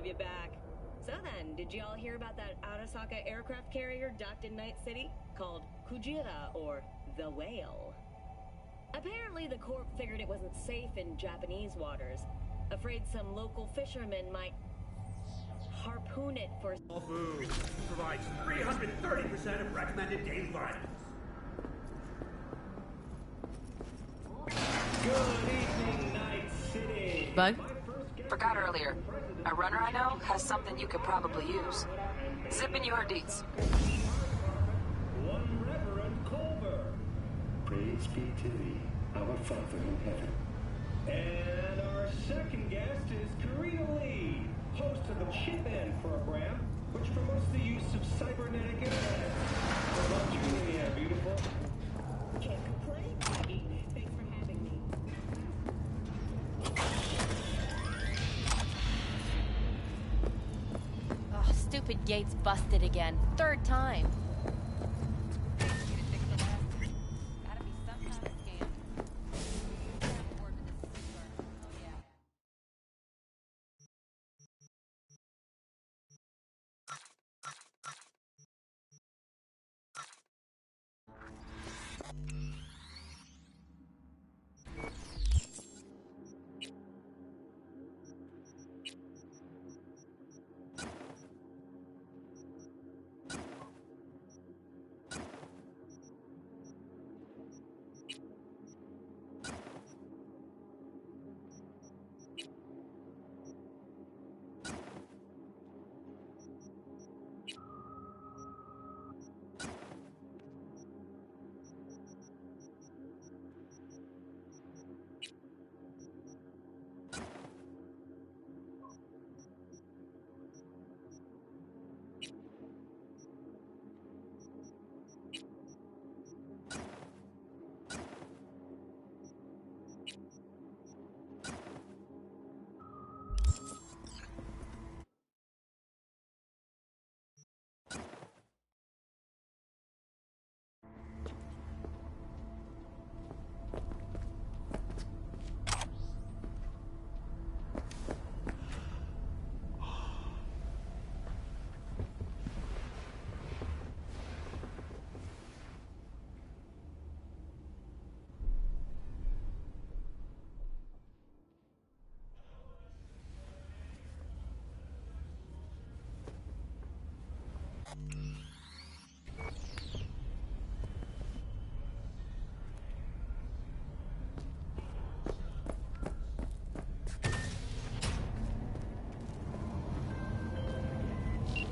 you back. So then, did you all hear about that Arasaka aircraft carrier docked in Night City? Called Kujira, or the Whale. Apparently the Corp figured it wasn't safe in Japanese waters. Afraid some local fishermen might harpoon it for... Food provides 330% of recommended daily vitamins. Good evening, Night City. Bug? Forgot earlier. A runner I know has something you could probably use. Zip in your deets. One Reverend Culver. Praise be to thee, our Father in heaven. And our second guest is Karina Lee, host of the Chip In program, which promotes the use of cybernetic internet. Hello, Julia, beautiful. Can't complain, Maggie. Thanks for having me. Oh, stupid gate's busted again. Third time.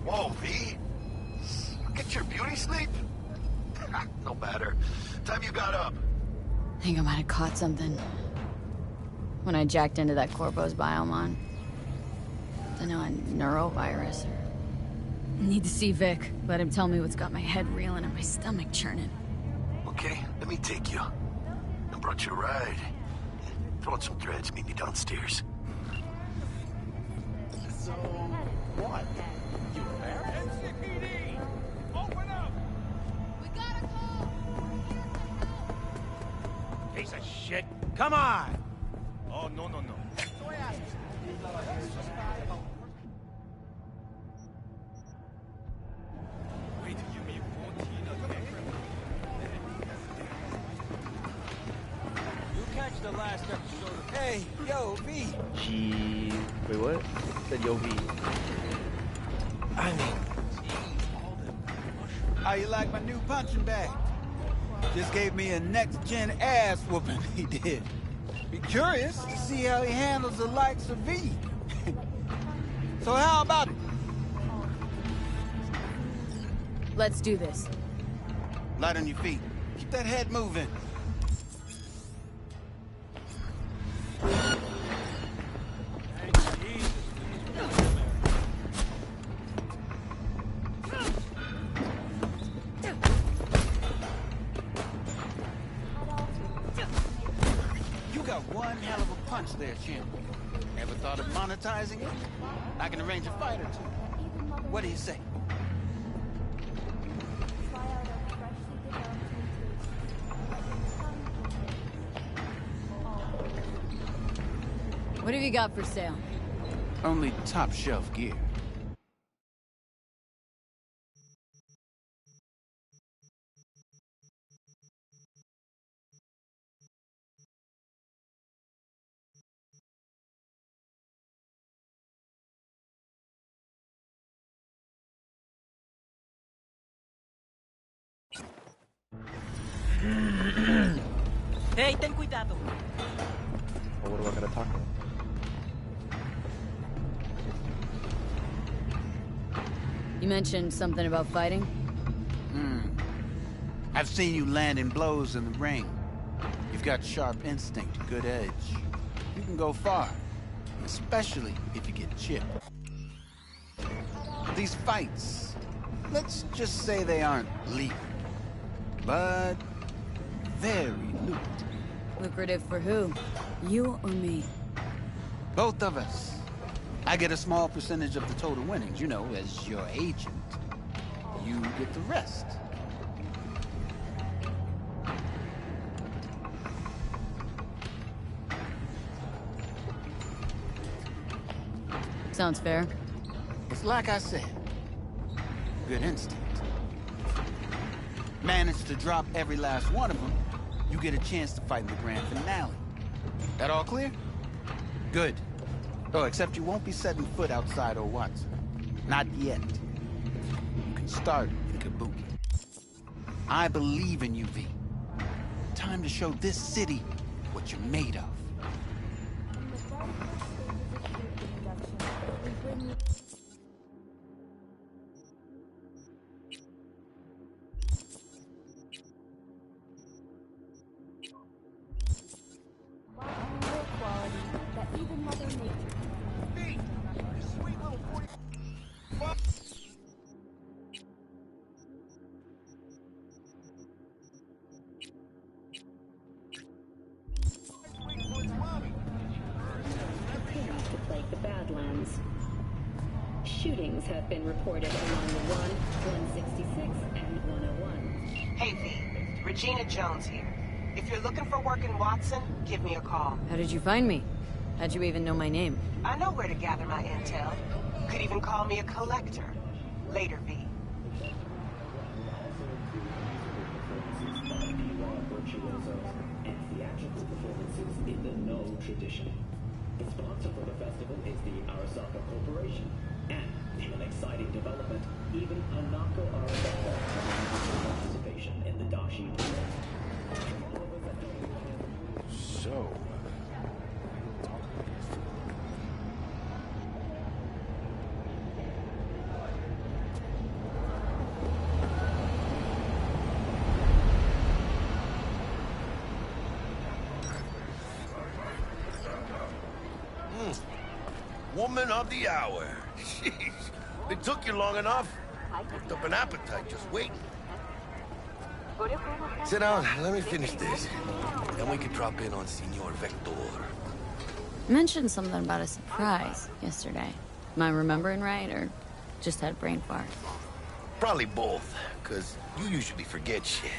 Whoa, V? Get your beauty sleep? No matter. Time you got up. I think I might have caught something. When I jacked into that Corpo's biomon. Don't know, a neurovirus or... Need to see Vic. Let him tell me what's got my head reeling and my stomach churning. Okay, let me take you. I brought you a ride. Throw on some threads, meet me downstairs. So, what? You there? NCPD! Open up! We got a call! Piece of shit! Come on! Oh, no. Wait till you meet 14 again. You catch the last episode. Hey, yo, V. Wait, what? Said Yo V. I mean, how you like my new punching bag? Just gave me a next-gen ass whooping, he did. Be curious to see how he handles the likes of V. So how about it? Let's do this. Light on your feet. Keep that head moving. You got one hell of a punch there, champ. Ever thought of monetizing it? I can arrange a fight or two. What do you say? What have you got for sale? Only top-shelf gear. Hey, ten cuidado. Well, what do I gotta talk about? You mentioned something about fighting? I've seen you landing blows in the ring. You've got sharp instinct, good edge. You can go far, especially if you get chipped. These fights, let's just say they aren't lethal, but very lucrative. Lucrative for who? You or me? Both of us. I get a small percentage of the total winnings, you know, as your agent. You get the rest. Sounds fair. It's like I said. Good instinct. Manage to drop every last one of them, you get a chance to fight in the grand finale. That all clear? Good. Oh, except you won't be setting foot outside Watson. Not yet. You can start in Kabuki. I believe in you, V. Time to show this city what you're made of. The Badlands. Shootings have been reported along the 166, and 101. Hey, V. Regina Jones here. If you're looking for work in Watson, give me a call. How did you find me? How'd you even know my name? I know where to gather my intel. Could even call me a collector. Later, V. And theatrical performances in the No tradition. The sponsor for the festival is the Arasaka Corporation. And, in an exciting development, even Hanako Arasaka participation in the Dashi tour. So... Woman of the hour. Jeez. It took you long enough. Picked up an appetite just waiting. Sit down. Let me finish this. Then we can drop in on Senor Vector. You mentioned something about a surprise yesterday. Am I remembering right, or just had a brain fart? Probably both, because you usually forget shit.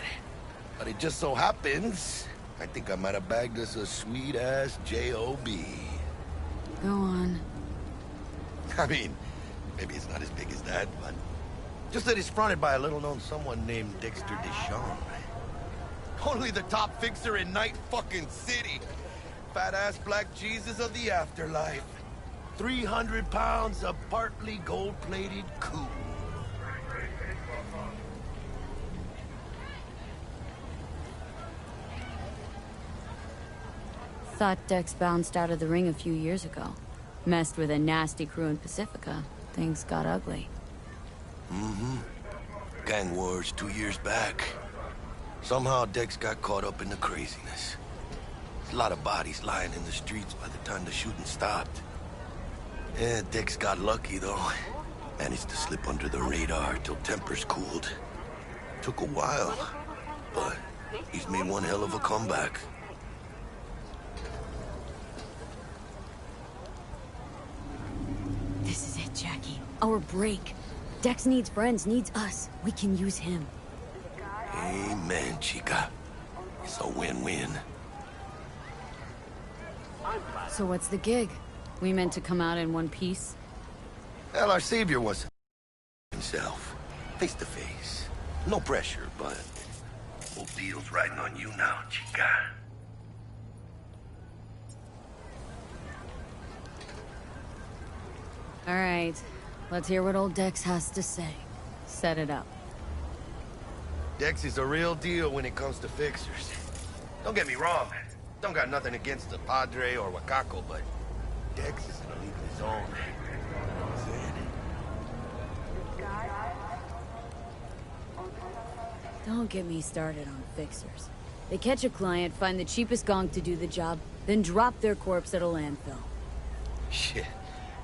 But it just so happens, I think I might have bagged us a sweet-ass J.O.B. Go on. I mean, maybe it's not as big as that, but... just that it's fronted by a little-known someone named Dexter Deshawn. Only the top fixer in Night fucking City. Fat-ass black Jesus of the afterlife. 300 pounds of partly gold-plated cool. Thought Dex bounced out of the ring a few years ago. Messed with a nasty crew in Pacifica. Things got ugly. Mm-hmm. Gang wars 2 years back. Somehow Dex got caught up in the craziness. There's a lot of bodies lying in the streets by the time the shooting stopped. Yeah, Dex got lucky, though. Managed to slip under the radar till tempers cooled. Took a while, but he's made one hell of a comeback. This is it, Jackie. Our break. Dex needs friends, needs us. We can use him. Amen, chica. It's a win-win. So what's the gig? We meant to come out in one piece? Well, our savior was himself, face to face. No pressure, but whole deal's riding on you now, chica. All right, let's hear what old Dex has to say. Set it up. Dex is a real deal when it comes to fixers. Don't get me wrong. Don't got nothing against the Padre or Wakako, but Dex is in a league of his own. You know what I'm saying? Don't get me started on fixers. They catch a client, find the cheapest gong to do the job, then drop their corpse at a landfill. Shit.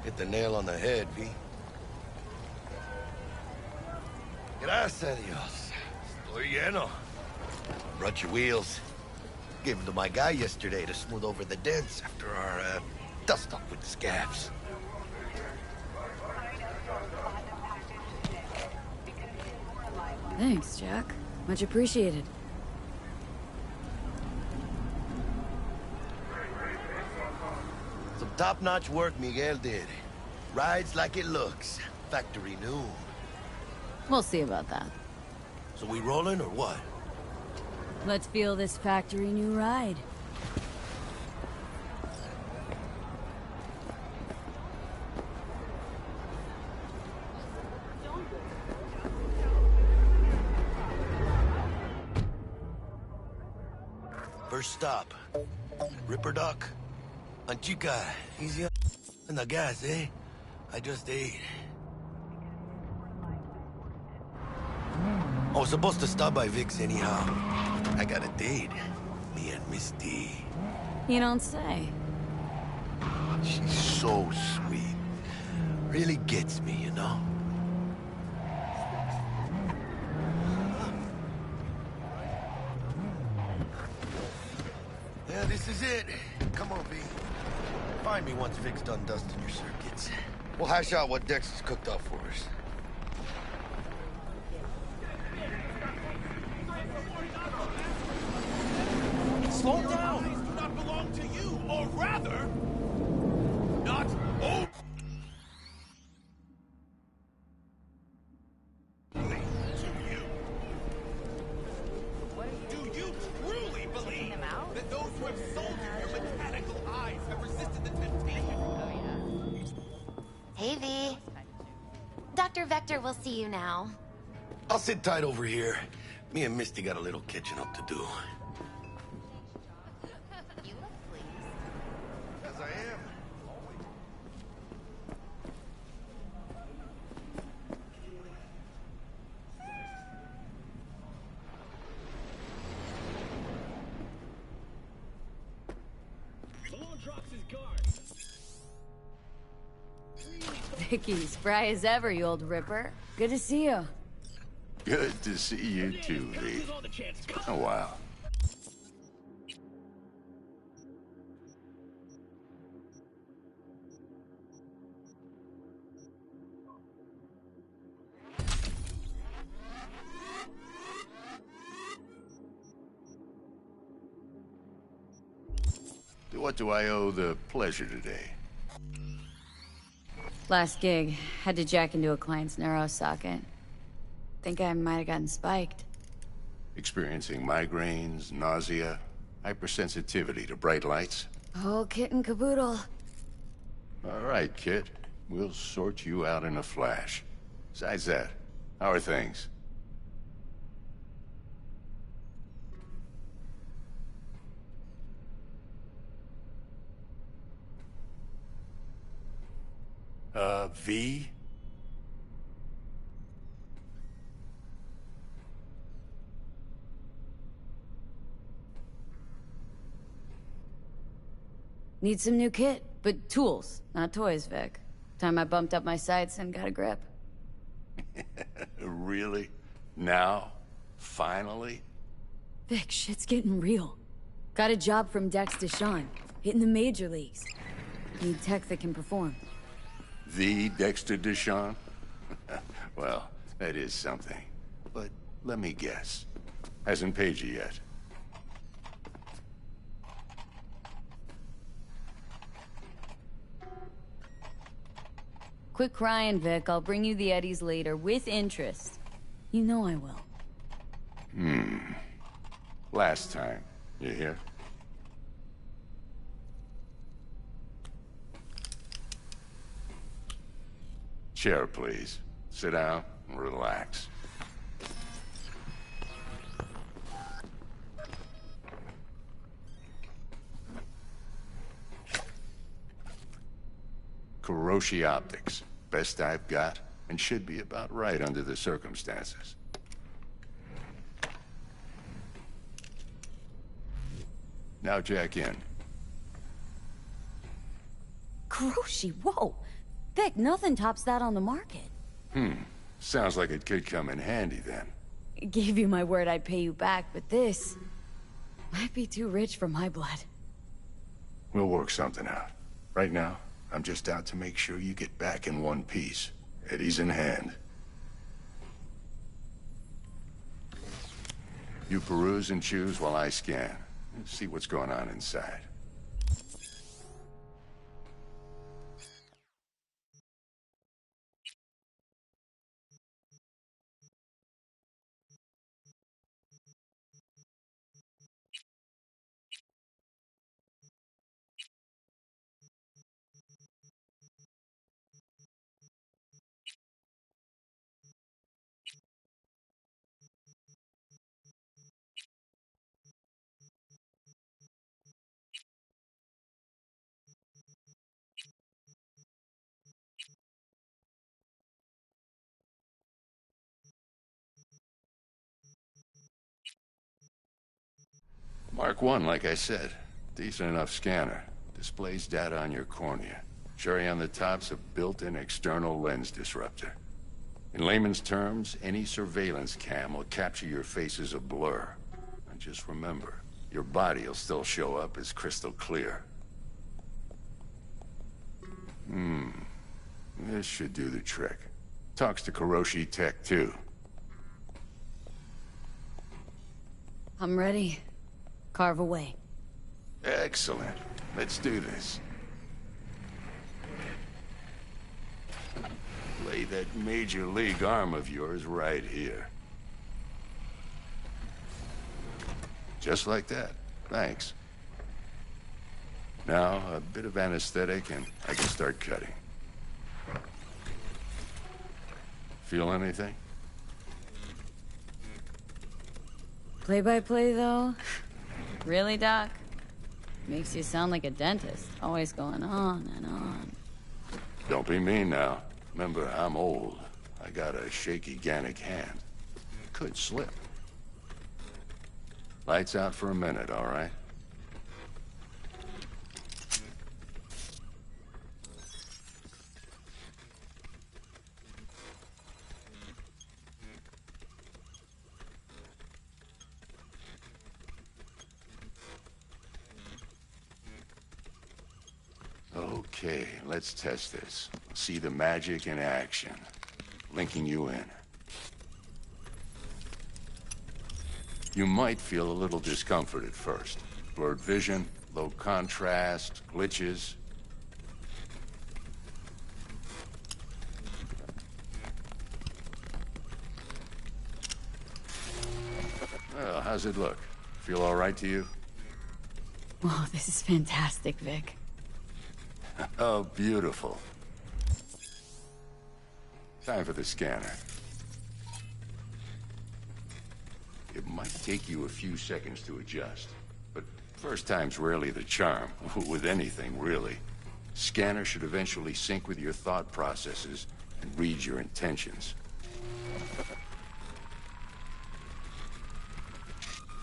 Hit the nail on the head, V. Gracias a Dios. Estoy lleno. Brought your wheels. Gave them to my guy yesterday to smooth over the dents after our, dust-up with the scabs. Thanks, Jack. Much appreciated. Some top-notch work Miguel did. Rides like it looks. Factory new. We'll see about that. So we rolling or what? Let's feel this factory new ride. First stop. Ripper Dock. Chica, easy on the gas, eh? I just ate. I was supposed to stop by Vic's anyhow. I got a date. Me and Misty. You don't say. She's so sweet. Really gets me, you know? Yeah, this is it. Come on, V. Find me once Vic's done dusting your circuits. We'll hash out what Dex has cooked up for us. Slow down! These do not belong to you, or rather, not only to you. Do you truly believe that those who have sold you your mechanical eyes have resisted the temptation? Hey, V. Dr. Vector will see you now. I'll sit tight over here. Me and Misty got a little catching up to do. You look pleased. As I am. Malone drops his guard. Vicky, spry as ever, you old ripper. Good to see you. Good to see you too, V. Oh, wow. To what do I owe the pleasure today? Last gig, had to jack into a client's neuro socket. Think I might have gotten spiked. Experiencing migraines, nausea, hypersensitivity to bright lights? Oh, kit and caboodle. All right, kid. We'll sort you out in a flash. Besides that, how are things? V? Need some new kit, but tools, not toys, Vic. Time I bumped up my sights and got a grip. Really? Now? Finally? Vic, shit's getting real. Got a job from Dex Deshawn, hitting the major leagues. Need tech that can perform. The Dexter Deshawn? Well, that is something. But let me guess. Hasn't paid you yet. Quit crying, Vic. I'll bring you the eddies later, with interest. You know I will. Last time. You hear? Chair, please. Sit down and relax. Kiroshi Optics. Best I've got, and should be about right under the circumstances. Now jack in. Kiroshi, whoa! Vic, nothing tops that on the market. Sounds like it could come in handy then. Gave you my word I'd pay you back, but this might be too rich for my blood. We'll work something out. Right now, I'm just out to make sure you get back in one piece. Eddie's in hand. You peruse and choose while I scan. See what's going on inside. Mark 1, like I said. Decent enough scanner. Displays data on your cornea. Cherry on the top's a built-in external lens disruptor. In layman's terms, any surveillance cam will capture your face as a blur. And just remember, your body will still show up as crystal clear. This should do the trick. Talks to Kiroshi Tech, too. I'm ready. Carve away. Excellent. Let's do this. Lay that major league arm of yours right here. Just like that. Thanks. Now, a bit of anesthetic and I can start cutting. Feel anything? Play-by-play, though? Really, Doc? Makes you sound like a dentist. Always going on and on. Don't be mean now. Remember, I'm old. I got a shaky Gannic hand. Could slip. Lights out for a minute, all right? Okay, let's test this. See the magic in action. Linking you in. You might feel a little discomfort at first. Blurred vision, low contrast, glitches. Well, how's it look? Feel all right to you? Oh, this is fantastic, Vic. Oh, beautiful. Time for the scanner. It might take you a few seconds to adjust, but first time's rarely the charm, with anything, really. Scanner should eventually sync with your thought processes and read your intentions.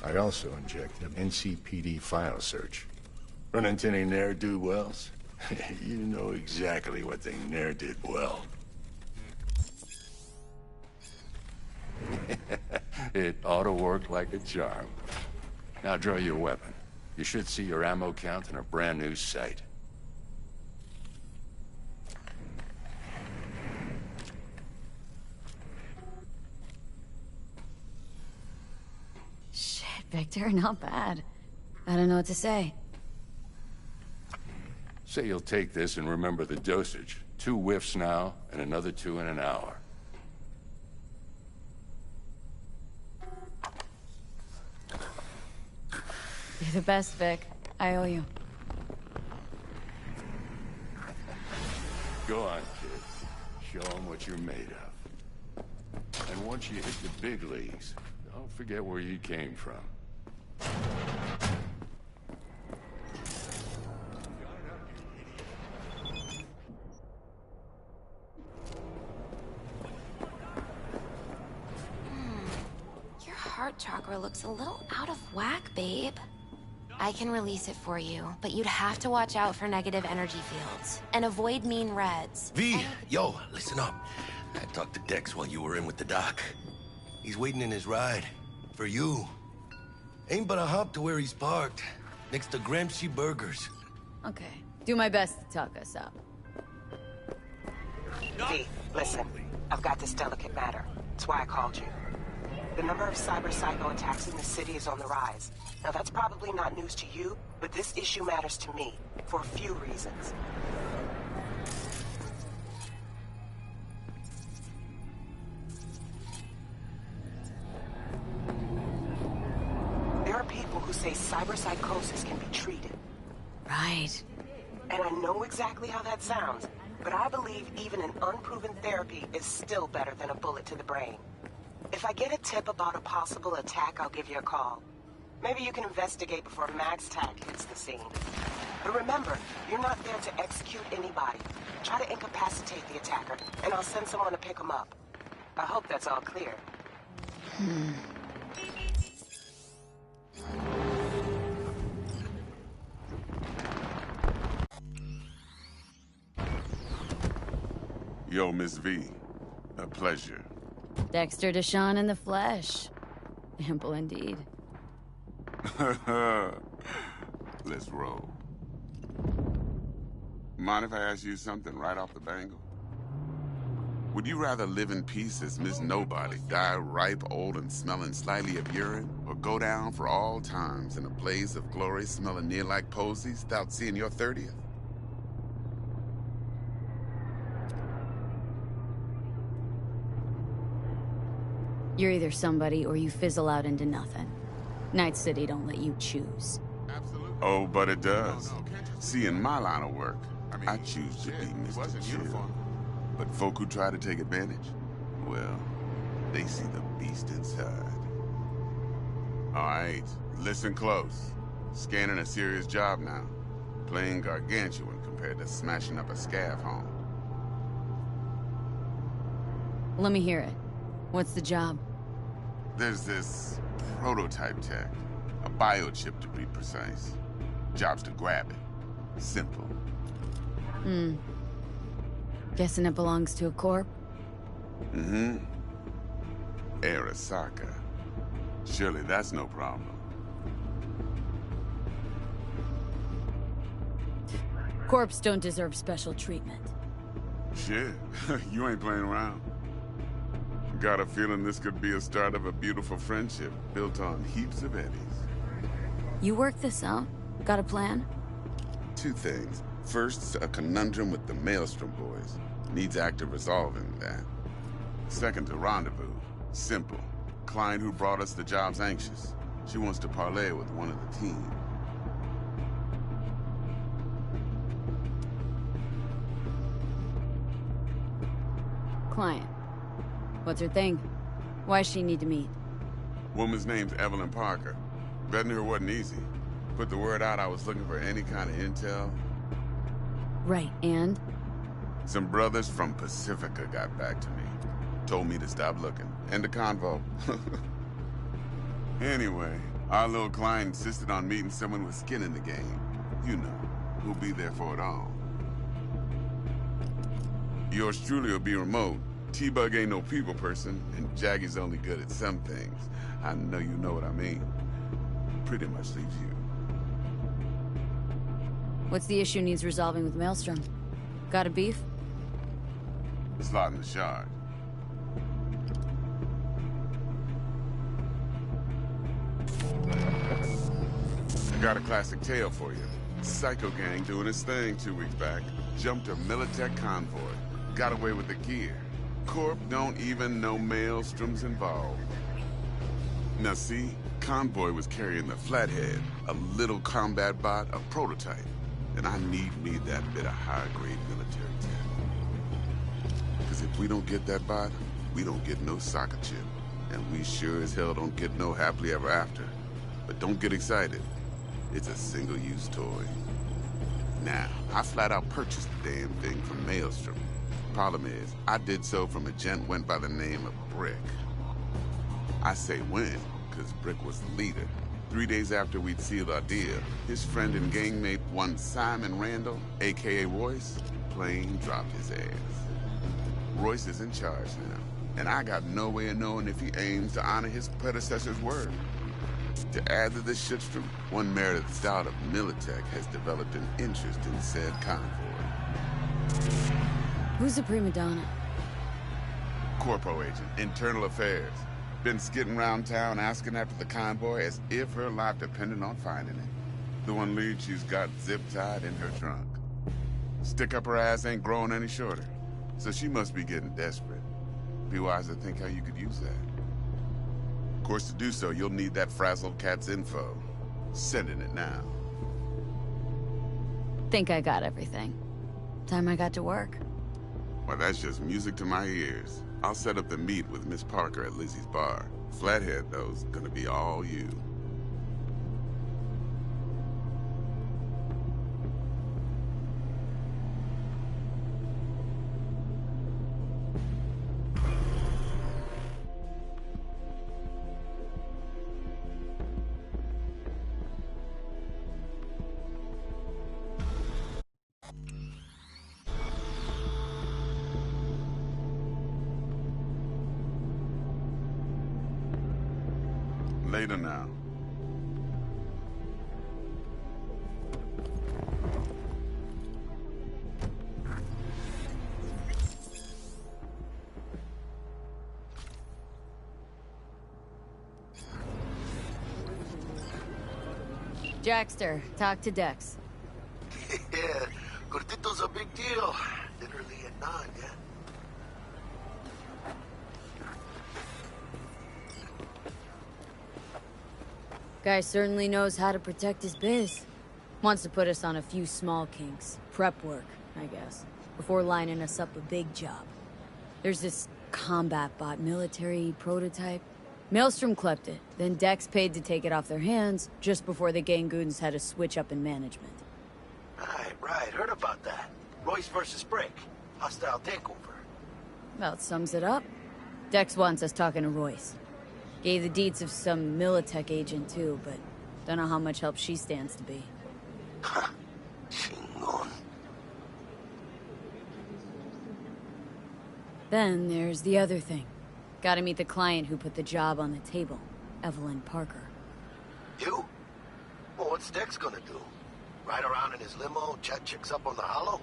I also inject an NCPD file search. Run into any ne'er-do-wells? You know exactly what they ne'er did well. It ought to work like a charm. Now draw your weapon. You should see your ammo count in a brand new sight. Shit, Victor, not bad. I don't know what to say. Say you'll take this and remember the dosage. 2 whiffs now, and another 2 in an hour. You're the best, Vic. I owe you. Go on, kid. Show them what you're made of. And once you hit the big leagues, don't forget where you came from. Your heart chakra looks a little out of whack, babe. I can release it for you, but you'd have to watch out for negative energy fields. And avoid mean reds. V, yo, listen up. I talked to Dex while you were in with the doc. He's waiting in his ride. For you. Ain't but a hop to where he's parked. Next to Gramsci Burgers. Okay. Do my best to talk us up. V, listen. I've got this delicate matter. That's why I called you. The number of cyber-psycho attacks in the city is on the rise. Now, that's probably not news to you, but this issue matters to me, for a few reasons. There are people who say cyberpsychosis can be treated. Right. And I know exactly how that sounds, but I believe even an unproven therapy is still better than a bullet to the brain. If I get a tip about a possible attack, I'll give you a call. Maybe you can investigate before MaxTac hits the scene. But remember, you're not there to execute anybody. Try to incapacitate the attacker, and I'll send someone to pick him up. I hope that's all clear. Yo, Miss V. A pleasure. Dexter Deshawn in the flesh. Ample indeed. Let's roll. Mind if I ask you something right off the bangle? Would you rather live in peace as Miss Nobody, die ripe, old, and smelling slightly of urine, or go down for all times in a blaze of glory smelling near like posies without seeing your 30th? You're either somebody or you fizzle out into nothing. Night City don't let you choose. Absolutely. Oh, but it does. See, in my line of work, I choose to be Mr. Chill. But folk who try to take advantage, well, they see the beast inside. All right, listen close. Scanning a serious job now. Playing gargantuan compared to smashing up a scav home. Let me hear it. What's the job? There's this prototype tech. A biochip, to be precise. Job's to grab it. Simple. Guessing it belongs to a corp? Mm-hmm. Arasaka. Surely that's no problem. Corps don't deserve special treatment. Shit, you ain't playing around. Got a feeling this could be a start of a beautiful friendship built on heaps of eddies. You work this out? Got a plan? 2 things. First, a conundrum with the Maelstrom boys. Needs active resolving that. Second, a rendezvous. Simple. Client who brought us the job's anxious. She wants to parlay with one of the team. Client. What's her thing? Why does she need to meet? Woman's name's Evelyn Parker. Vetting her wasn't easy. Put the word out I was looking for any kind of intel. Right, and? Some brothers from Pacifica got back to me. Told me to stop looking. End of convo. Anyway, our little client insisted on meeting someone with skin in the game. You know, who'll be there for it all. Yours truly will be remote. T-Bug ain't no people person, and Jaggy's only good at some things. I know you know what I mean. Pretty much leaves you. What's the issue needs resolving with Maelstrom? Got a beef? Slot in the shard. I got a classic tale for you. Psycho gang doing its thing 2 weeks back. Jumped a Militech convoy. Got away with the gear. Corp don't even know Maelstrom's involved. Now see, convoy was carrying the Flathead, a little combat bot, a prototype. And I need me that bit of high-grade military tech. Because if we don't get that bot, we don't get no soccer chip. And we sure as hell don't get no happily ever after. But don't get excited. It's a single-use toy. Now, I flat out purchased the damn thing from Maelstrom. Problem is, I did so from a gent went by the name of Brick. I say when, because Brick was the leader. 3 days after we'd sealed our deal, his friend and gangmate, one Simon Randall, a.k.a. Royce, plain dropped his ass. Royce is in charge now, and I got no way of knowing if he aims to honor his predecessor's word. To add to this shitstorm, one Meredith Stout of Militech has developed an interest in said convoy. Who's the prima donna? Corpo agent, internal affairs. Been skidding around town asking after the convoy as if her life depended on finding it. The one lead she's got zip-tied in her trunk. Stick up her ass ain't growing any shorter, so she must be getting desperate. Be wise to think how you could use that. Of course, to do so, you'll need that frazzled cat's info. Sending it now. Think I got everything. Time I got to work. Well, that's just music to my ears. I'll set up the meet with Miss Parker at Lizzie's bar. Flathead, though's gonna be all you. Later now. Jackster, talk to Dex. Yeah, Cortito's a big deal. Literally a nod, yeah? Guy certainly knows how to protect his biz. Wants to put us on a few small kinks. Prep work, I guess. Before lining us up a big job. There's this combat bot military prototype. Maelstrom clept it, then Dex paid to take it off their hands just before the Gangoons had a switch up in management. Right. Heard about that. Royce versus Brick. Hostile takeover. About sums it up. Dex wants us talking to Royce. Gave the deets of some Militech agent too, but don't know how much help she stands to be. Chingon. Then there's the other thing. Gotta meet the client who put the job on the table, Evelyn Parker. You? Well, what's Dex gonna do? Ride around in his limo, chat chicks up on the hollow?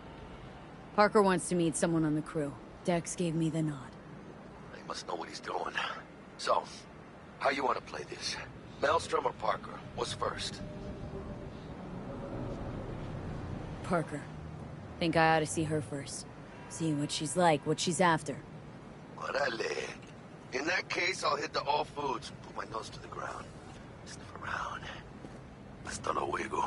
Parker wants to meet someone on the crew. Dex gave me the nod. He must know what he's doing. So, how you want to play this? Maelstrom or Parker? What's first? Parker. Think I ought to see her first. See what she's like, what she's after. Orale. In that case, I'll hit the all foods. Put my nose to the ground. Sniff around. Hasta luego.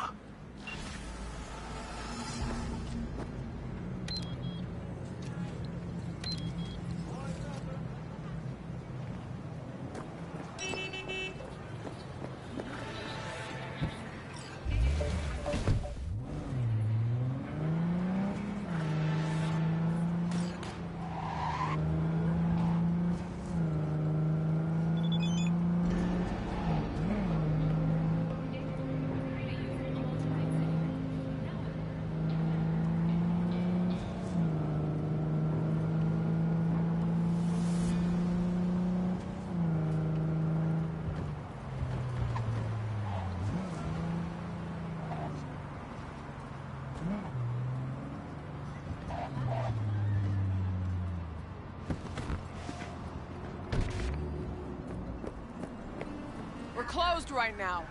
We're closed right now.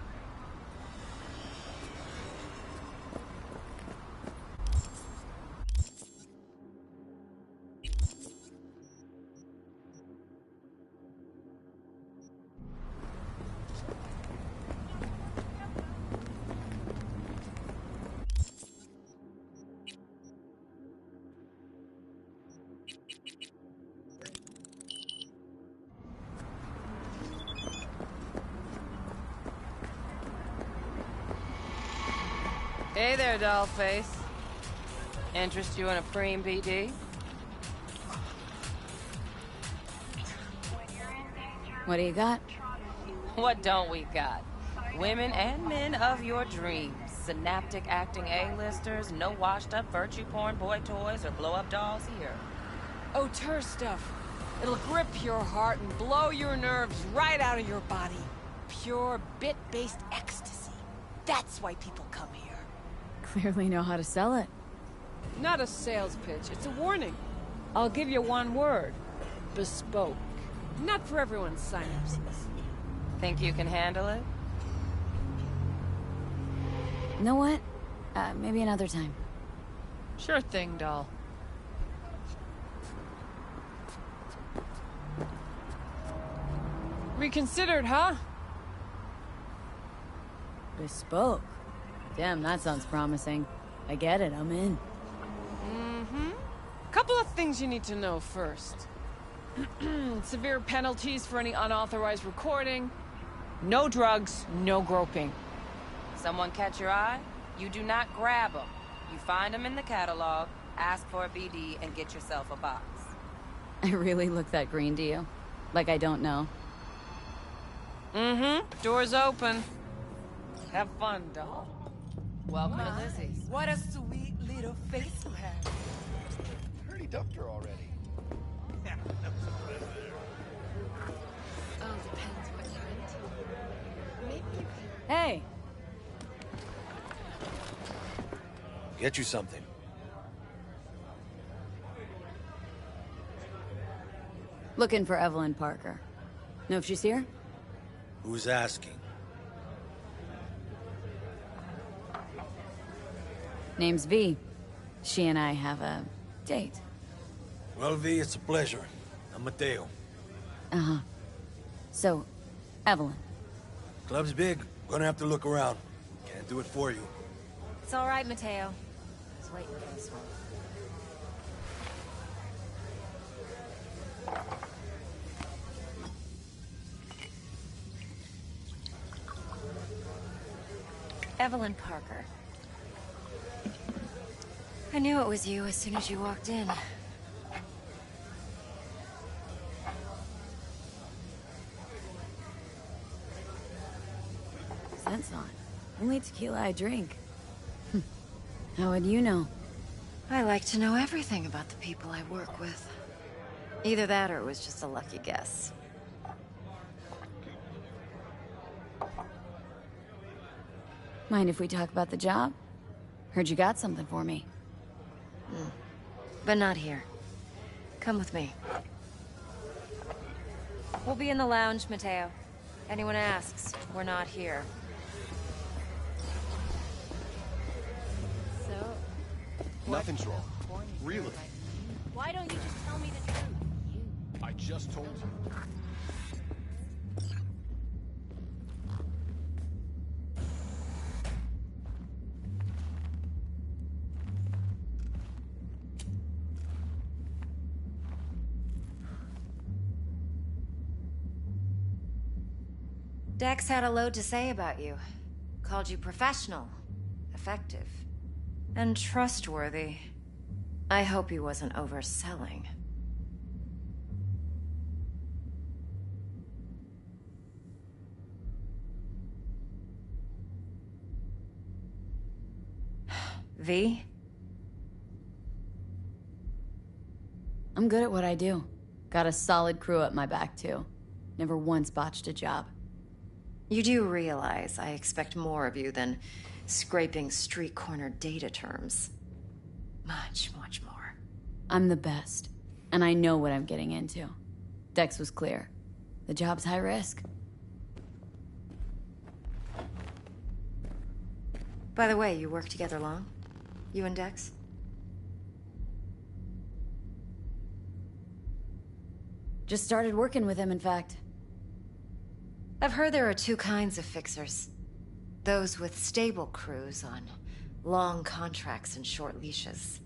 Hey there, dollface. Interest you in a preem BD? What do you got? What don't we got? Women and men of your dreams. Synaptic acting A-listers, no washed-up virtue porn boy toys or blow-up dolls here. Auteur stuff. It'll grip your heart and blow your nerves right out of your body. Pure bit-based ecstasy. That's why people come here. Clearly know how to sell it. Not a sales pitch, it's a warning. I'll give you one word. Bespoke. Not for everyone's synapses. Think you can handle it? You know what? Maybe another time. Sure thing, doll. Reconsidered, huh? Bespoke. Damn, that sounds promising. I get it, I'm in. Mm-hmm. Couple of things you need to know first. Severe penalties for any unauthorized recording. No drugs, no groping. Someone catch your eye? You do not grab them. You find them in the catalog, ask for a BD, and get yourself a box. I really look that green to you. Like I don't know. Mm-hmm. Door's open. Have fun, doll. Welcome to Lizzie's. What a sweet little face you have. Heard he dumped her already. Oh, depends what you're into. Maybe you can... Hey! Get you something. Looking for Evelyn Parker. Know if she's here? Who's asking? Name's V. She and I have a date. Well, V, it's a pleasure. I'm Mateo. Uh-huh. So, Evelyn. Club's big. Gonna have to look around. Can't do it for you. It's all right, Mateo. I was waiting for this one. Evelyn Parker. I knew it was you as soon as you walked in. Scent's on. Only tequila I drink. How would you know? I like to know everything about the people I work with. Either that or it was just a lucky guess. Mind if we talk about the job? Heard you got something for me. But not here. Come with me. We'll be in the lounge, Mateo. Anyone asks, we're not here. So? Nothing's wrong. Really. Why don't you just tell me the truth? I just told you. Dex had a load to say about you. Called you professional, effective, and trustworthy. I hope he wasn't overselling. V? I'm good at what I do. Got a solid crew at my back, too. Never once botched a job. You do realize I expect more of you than scraping street corner data terms. Much, much more. I'm the best, and I know what I'm getting into. Dex was clear. The job's high risk. By the way, you work together long? You and Dex? Just started working with him, in fact. I've heard there are two kinds of fixers. Those with stable crews on long contracts and short leashes.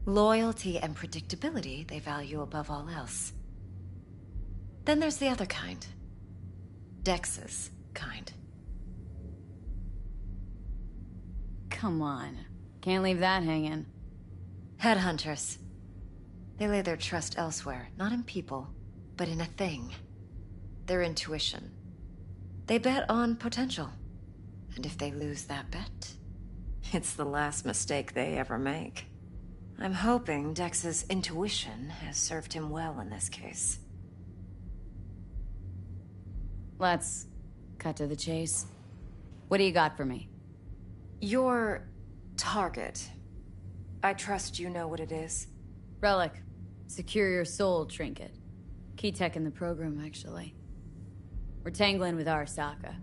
Loyalty and predictability they value above all else. Then there's the other kind. Dex's kind. Come on. Can't leave that hanging. Headhunters. They lay their trust elsewhere, not in people, but in a thing. Their intuition. They bet on potential. And if they lose that bet, it's the last mistake they ever make. I'm hoping Dex's intuition has served him well in this case. Let's cut to the chase. What do you got for me? Your target. I trust you know what it is. Relic. Secure your soul trinket. Key tech in the program, actually. We're tangling with Arasaka.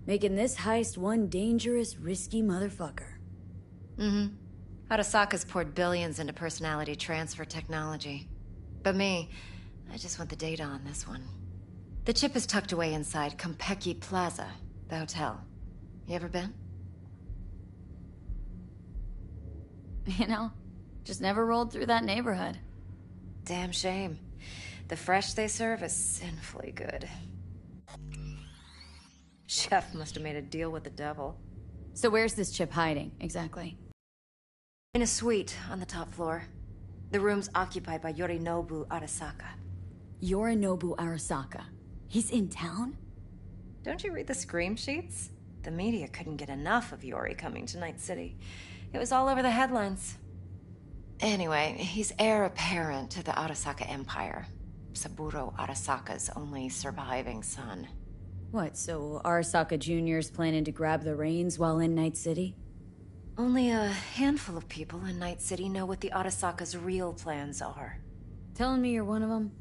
Making this heist one dangerous, risky motherfucker. Mm-hmm. Arasaka's poured billions into personality transfer technology. But me, I just want the data on this one. The chip is tucked away inside Konpeki Plaza, the hotel. You ever been? You know, just never rolled through that neighborhood. Damn shame. The fresh they serve is sinfully good. Chef must have made a deal with the devil. So where's this chip hiding, exactly? In a suite on the top floor. The room's occupied by Yorinobu Arasaka. Yorinobu Arasaka? He's in town? Don't you read the scream sheets? The media couldn't get enough of Yori coming to Night City. It was all over the headlines. Anyway, he's heir apparent to the Arasaka Empire. Saburo Arasaka's only surviving son. What, so Arasaka Jr.'s planning to grab the reins while in Night City? Only a handful of people in Night City know what the Arasaka's real plans are. Telling me you're one of them?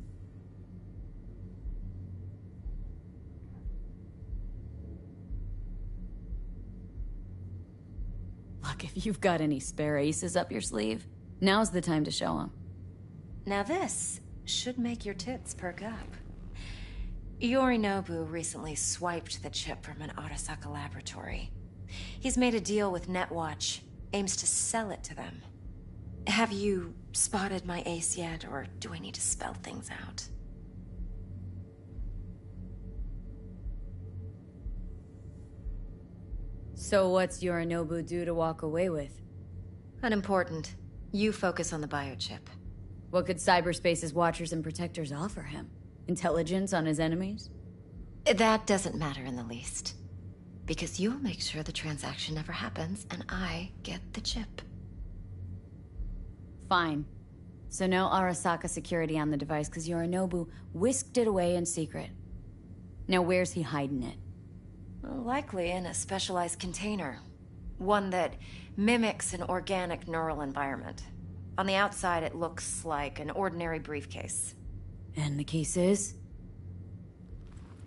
Look, if you've got any spare aces up your sleeve, now's the time to show them. Now this should make your tits perk up. Yorinobu recently swiped the chip from an Arasaka laboratory. He's made a deal with Netwatch, aims to sell it to them. Have you spotted my ace yet, or do I need to spell things out? So what's Yorinobu due to walk away with? Unimportant. You focus on the biochip. What could cyberspace's watchers and protectors offer him? Intelligence on his enemies? That doesn't matter in the least. Because you'll make sure the transaction never happens, and I get the chip. Fine. So no Arasaka security on the device, because Yorinobu whisked it away in secret. Now where's he hiding it? Well, likely in a specialized container. One that mimics an organic neural environment. On the outside, it looks like an ordinary briefcase. And the case is?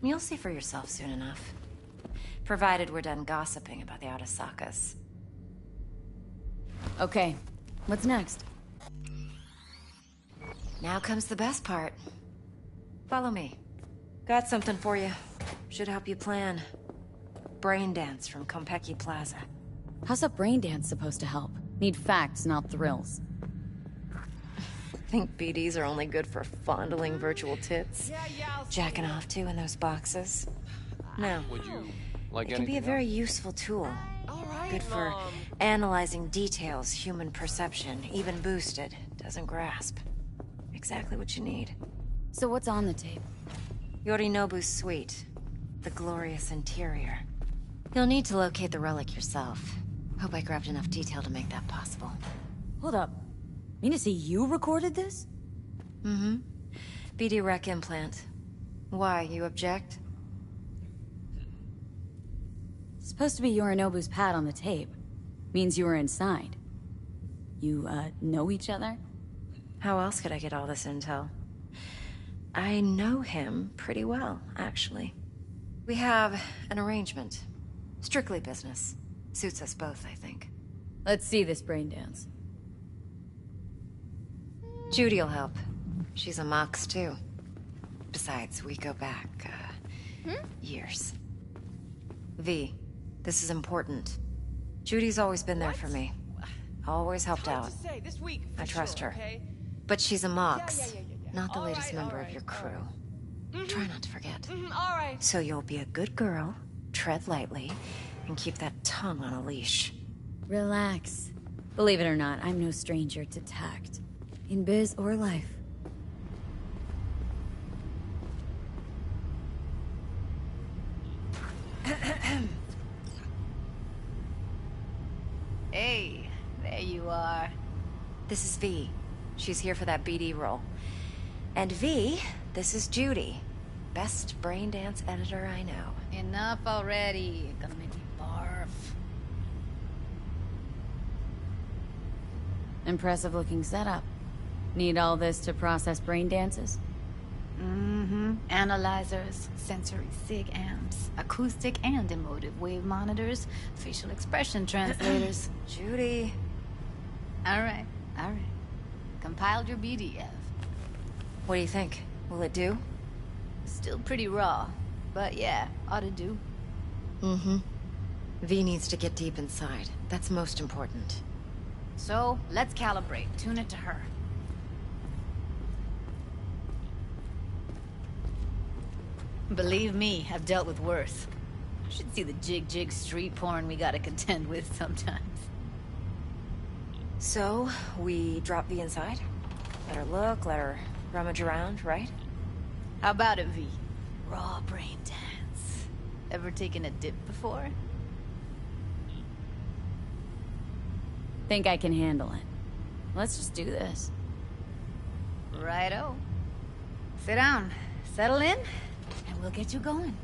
You'll see for yourself soon enough. Provided we're done gossiping about the Arasakas. Okay, what's next? Now comes the best part. Follow me. Got something for you. Should help you plan. Brain dance from Konpeki Plaza. How's a brain dance supposed to help? Need facts, not thrills. Think BDs are only good for fondling virtual tits? Jacking off to in those boxes? No. Would you like it can be a very useful tool. Good for analyzing details human perception, even boosted, doesn't grasp. Exactly what you need. So what's on the tape? Yorinobu's suite. The glorious interior. You'll need to locate the relic yourself. Hope I grabbed enough detail to make that possible. Hold up. Mean to say you recorded this? Mm-hmm. BD rec implant. Why, you object? Supposed to be Yorinobu's pad on the tape. Means you were inside. You, know each other? How else could I get all this intel? I know him pretty well, actually. We have an arrangement. Strictly business. Suits us both, I think. Let's see this brain dance. Judy'll help. She's a Mox, too. Besides, we go back, years. V, this is important. Judy's always been there for me. Always helped out. I trust her. But she's a Mox, not the latest member of your crew. Try not to forget. All right. So you'll be a good girl, tread lightly, and keep that tongue on a leash. Relax. Believe it or not, I'm no stranger to tact. In biz or life. Hey, there you are. This is V. She's here for that BD role. And V, this is Judy. Best brain dance editor I know. Enough already. Gonna make me barf. Impressive looking setup. Need all this to process brain dances? Mm-hmm. Analyzers, sensory sig amps, acoustic and emotive wave monitors, facial expression translators. Judy. All right. Compiled your BDF. What do you think? Will it do? Still pretty raw, but yeah, ought to do. Mm-hmm. V needs to get deep inside. That's most important. So, let's calibrate. Tune it to her. Believe me, I've dealt with worse. You should see the jig street porn we gotta contend with sometimes. So, we drop V inside? Let her look, let her rummage around, right? How about it, V? Raw brain dance. Ever taken a dip before? Think I can handle it. Let's just do this. Righto. Sit down, settle in, and we'll get you going.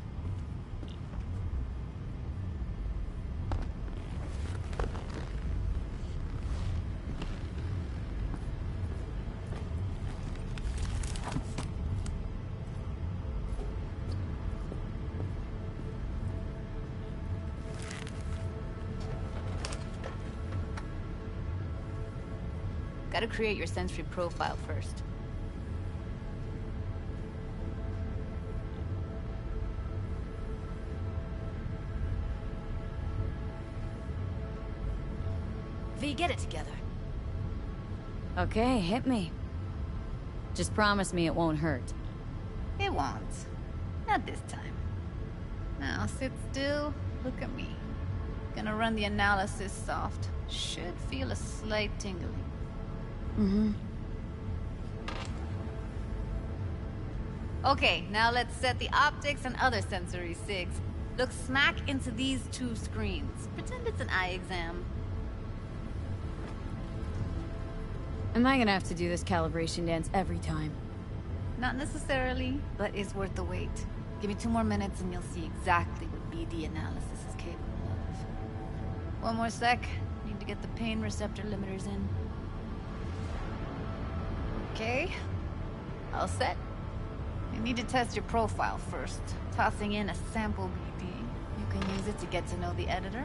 Gotta create your sensory profile first. V, get it together. Okay, hit me. Just promise me it won't hurt. It won't. Not this time. Now sit still, look at me. Gonna run the analysis soft. Should feel a slight tingling. Mm-hmm. Okay, now let's set the optics and other sensory sigs. Look smack into these two screens. Pretend it's an eye exam. Am I gonna have to do this calibration dance every time? Not necessarily, but it's worth the wait. Give me 2 more minutes and you'll see exactly what BD analysis is capable of. 1 more sec. Need to get the pain receptor limiters in. Okay. All set. You need to test your profile first. Tossing in a sample BD. You can use it to get to know the editor.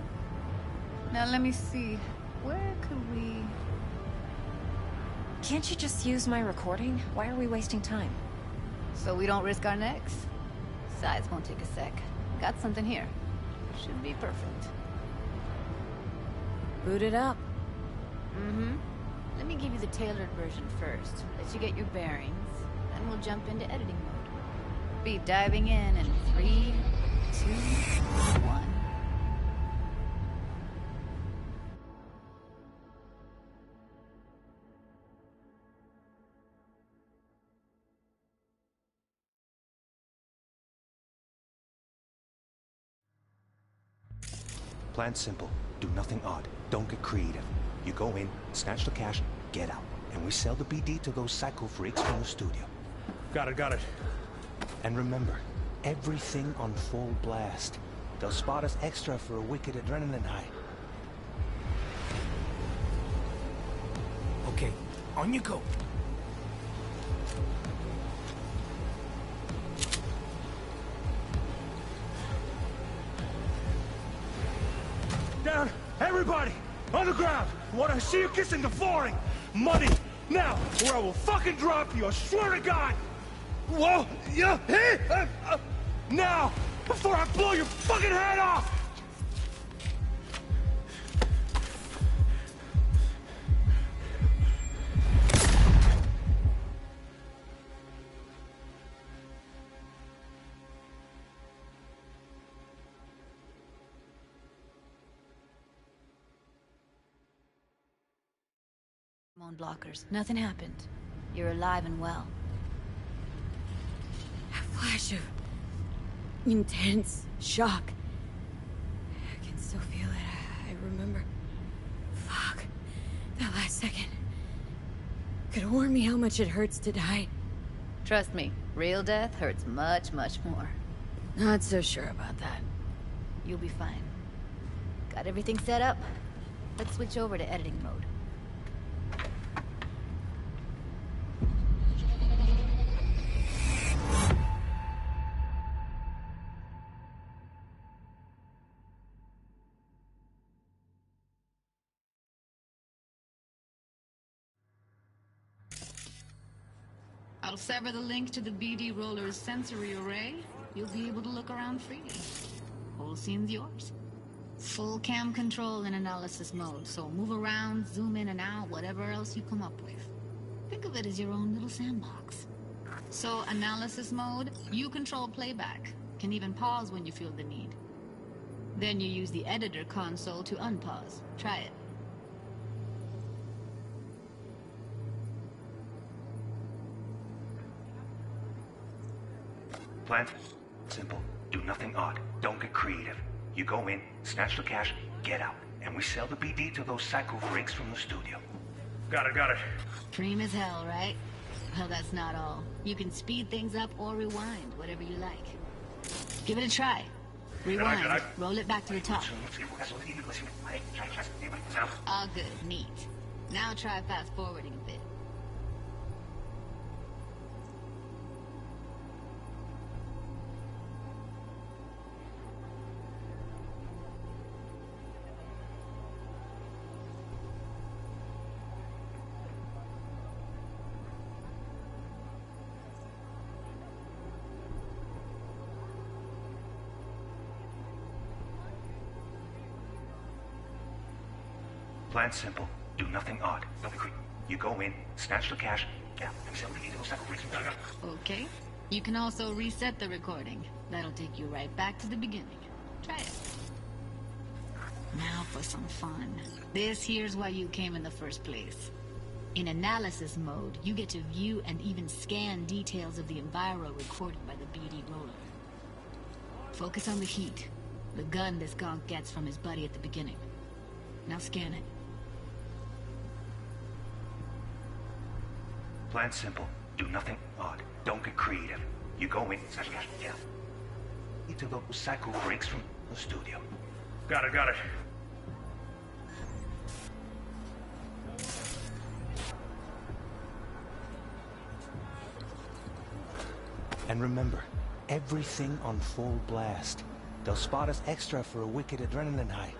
Now let me see. Where could we... Can't you just use my recording? Why are we wasting time? So we don't risk our necks? Size won't take a sec. Got something here. Should be perfect. Boot it up. Mm-hmm. Let me give you the tailored version first. Let you get your bearings. Then we'll jump into editing mode. Be diving in 3, 2, 1. Plan's simple. Do nothing odd. Don't get creative. You go in, snatch the cash, get out. And we sell the BD to those psycho freaks from the studio. Got it. And remember, everything on full blast. They'll spot us extra for a wicked adrenaline high. Okay, on you go. Down! Everybody! On the ground! Want to see you kissing the flooring! Money! Now! Or I will fucking drop you, I swear to God! Whoa! Yeah! Hey! Now! Before I blow your fucking head off! sound blockers. Nothing happened. You're alive and well. A flash of intense shock. I can still feel it. I remember. Fuck. That last second. Could have warned me how much it hurts to die. Trust me, real death hurts much, much more. Not so sure about that. You'll be fine. Got everything set up? Let's switch over to editing mode. I'll sever the link to the BD Roller's sensory array. You'll be able to look around freely. Whole scene's yours. Full cam control in analysis mode, so move around, zoom in and out, whatever else you come up with. Think of it as your own little sandbox. So, analysis mode, you control playback. Can even pause when you feel the need. Then you use the editor console to unpause. Try it. Plan? Simple. Do nothing odd. Don't get creative. You go in, snatch the cash, get out. And we sell the BD to those psycho freaks from the studio. Got it. Cream as hell, right? Well, that's not all. You can speed things up or rewind, whatever you like. Give it a try. Rewind. Roll it back to the top. All good. Neat. Now try fast forwarding a bit. Plan simple. Do nothing odd. Don't be creepy. You go in, snatch the cash, get out. And we sell the BD to those psycho freaks from the studio. Okay. You can also reset the recording. That'll take you right back to the beginning. Try it. Now for some fun. This here's why you came in the first place. In analysis mode, you get to view and even scan details of the enviro recorded by the BD roller. Focus on the heat, the gun this gonk gets from his buddy at the beginning. Now scan it. Plan simple. Do nothing odd. Don't get creative. You go in, snatch the cash, get out. To those psycho freaks from the studio. Got it. And remember, everything on full blast. They'll spot us extra for a wicked adrenaline high.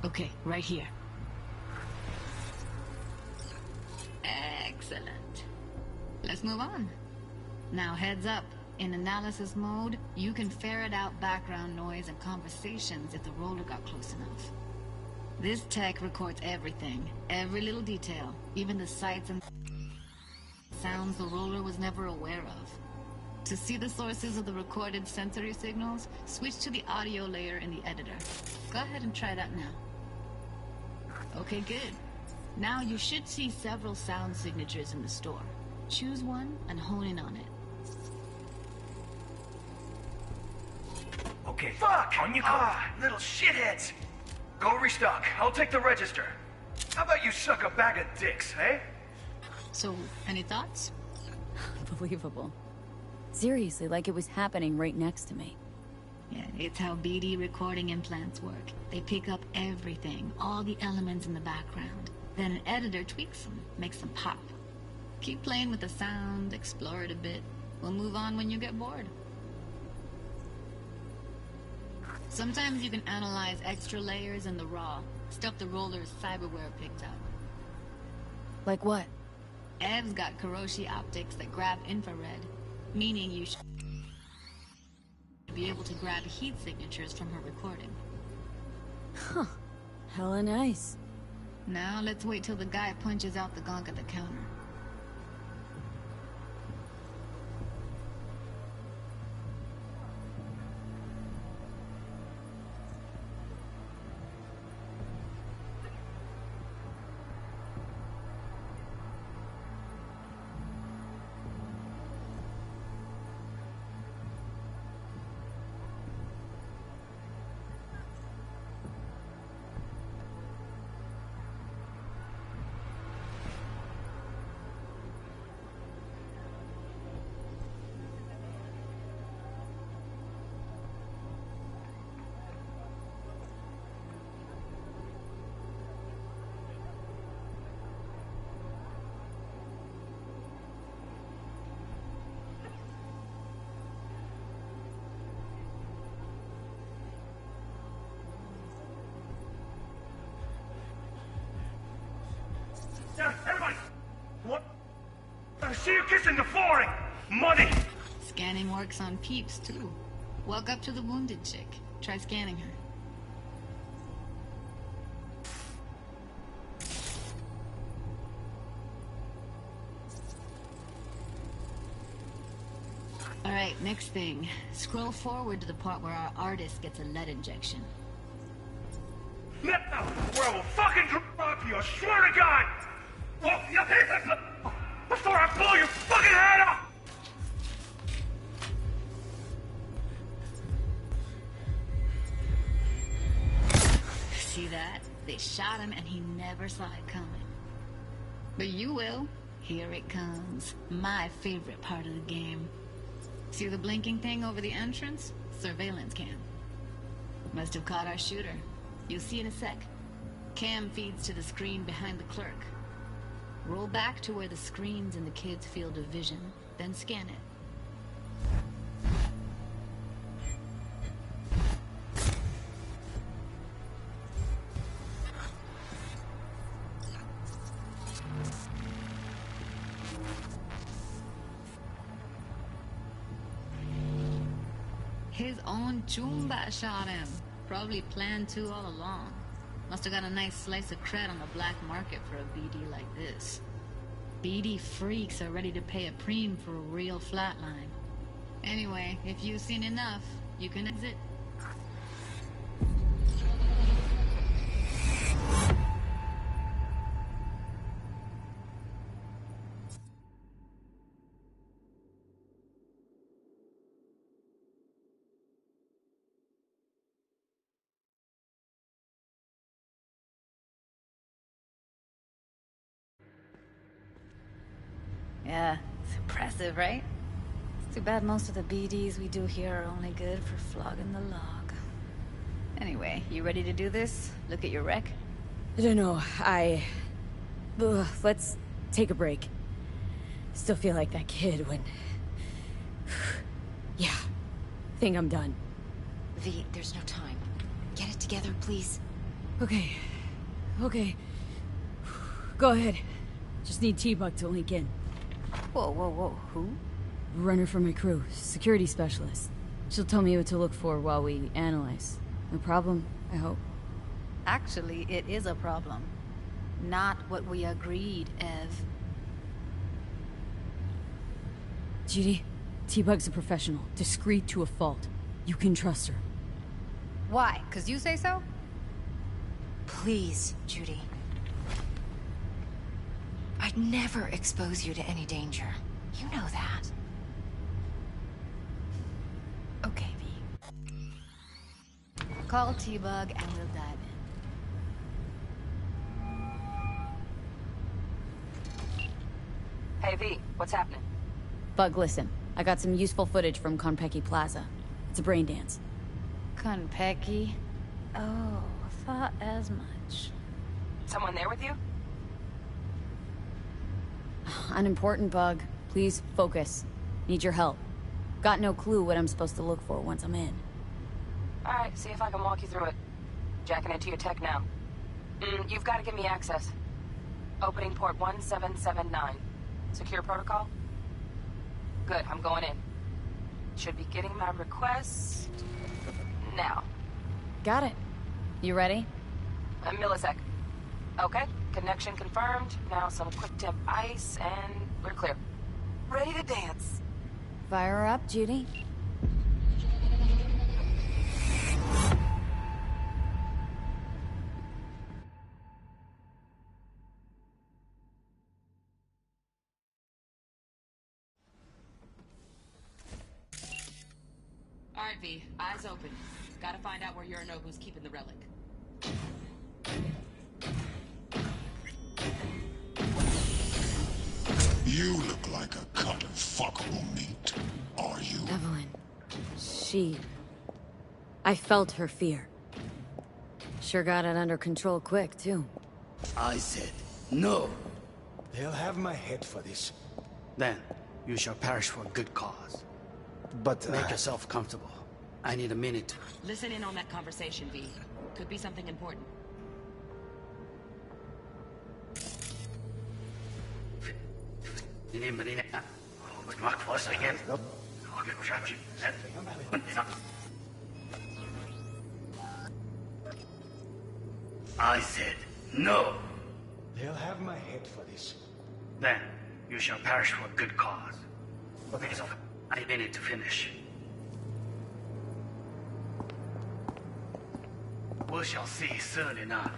Okay, right here. Excellent. Let's move on. Now heads up. In analysis mode, you can ferret out background noise and conversations if the roller got close enough. This tech records everything, every little detail, even the sights and sounds the roller was never aware of. To see the sources of the recorded sensory signals, switch to the audio layer in the editor. Go ahead and try that now. Okay, good. Now you should see several sound signatures in the store. Choose one and hone in on it. Okay, fuck! On you go. Little shitheads! Go restock. I'll take the register. How about you suck a bag of dicks, eh? So, any thoughts? Unbelievable. Seriously, like it was happening right next to me. Yeah, it's how BD recording implants work. They pick up everything, all the elements in the background. Then an editor tweaks them, makes them pop. Keep playing with the sound, explore it a bit. We'll move on when you get bored. Sometimes you can analyze extra layers in the raw, stuff the roller's cyberware picked up. Like what? Ev's got Kiroshi optics that grab infrared, meaning you should be able to grab heat signatures from her recording. Huh. Hella nice. Now let's wait till the guy punches out the gonk at the counter. Yeah, everybody! What? I see you kissing the flooring! Money! Scanning works on peeps, too. Walk up to the wounded chick. Try scanning her. Alright, next thing. Scroll forward to the part where our artist gets a lead injection. No! Where I will fucking drop you, I swear to God! Before I blow your fucking head off! See that? They shot him and he never saw it coming. But you will. Here it comes. My favorite part of the game. See the blinking thing over the entrance? Surveillance cam. Must have caught our shooter. You'll see in a sec. Cam feeds to the screen behind the clerk. Roll back to where the screen's in the kid's field of vision, then scan it. His own Chumba shot him. Probably planned to all along. Must have got a nice slice of cred on the black market for a BD like this. BD freaks are ready to pay a preem for a real flatline. Anyway, if you've seen enough, you can exit. Yeah, it's impressive, right? It's too bad most of the BDs we do here are only good for flogging the log. Anyway, you ready to do this? Look at your wreck? I don't know, let's take a break. Still feel like that kid when... Yeah, think I'm done. V, there's no time. Get it together, please. Okay. Go ahead. Just need T-Bug to link in. Whoa, who? Runner for my crew, security specialist. She'll tell me what to look for while we analyze. No problem, I hope. Actually, it is a problem. Not what we agreed, Ev. Judy, T-Bug's a professional, discreet to a fault. You can trust her. Why? 'Cause you say so? Please, Judy. I'd never expose you to any danger. You know that. Okay, V. Call T-Bug and we'll dive in. Hey, V, what's happening? Bug, listen. I got some useful footage from Konpeki Plaza. It's a brain dance. Konpeki? Oh, thought as much. Someone there with you? Unimportant, Bug. Please focus. Need your help. Got no clue what I'm supposed to look for once I'm in. Alright, see if I can walk you through it. Jacking into your tech now. You've got to give me access. Opening port 1779. Secure protocol? Good, I'm going in. Should be getting my request... now. Got it. You ready? A millisec. Okay, connection confirmed. Now some quick temp ice, and we're clear. Ready to dance. Fire her up, Judy. Alright, V. Eyes open. Gotta find out where Yorinobu's keeping the relic. You look like a cut of fuckable meat. Are you? Evelyn. She... I felt her fear. Sure got it under control quick, too. I said, no. They'll have my head for this. Then, you shall perish for a good cause. But, Make yourself comfortable. I need a minute. Listen in on that conversation, V. Could be something important. I said, no. They'll have my head for this. Then, you shall perish for a good cause. Make yourself. I need a minute to finish. We shall see soon enough.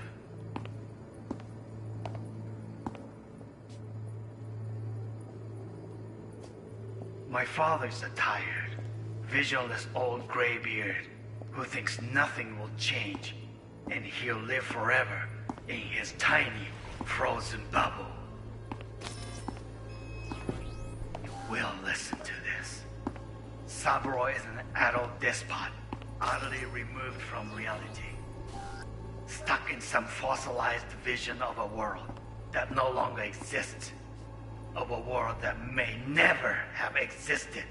My father's a tired, visionless old graybeard who thinks nothing will change, and he'll live forever in his tiny, frozen bubble. You will listen to this. Saburo is an adult despot, utterly removed from reality. Stuck in some fossilized vision of a world that no longer exists. Of a world that may never have existed.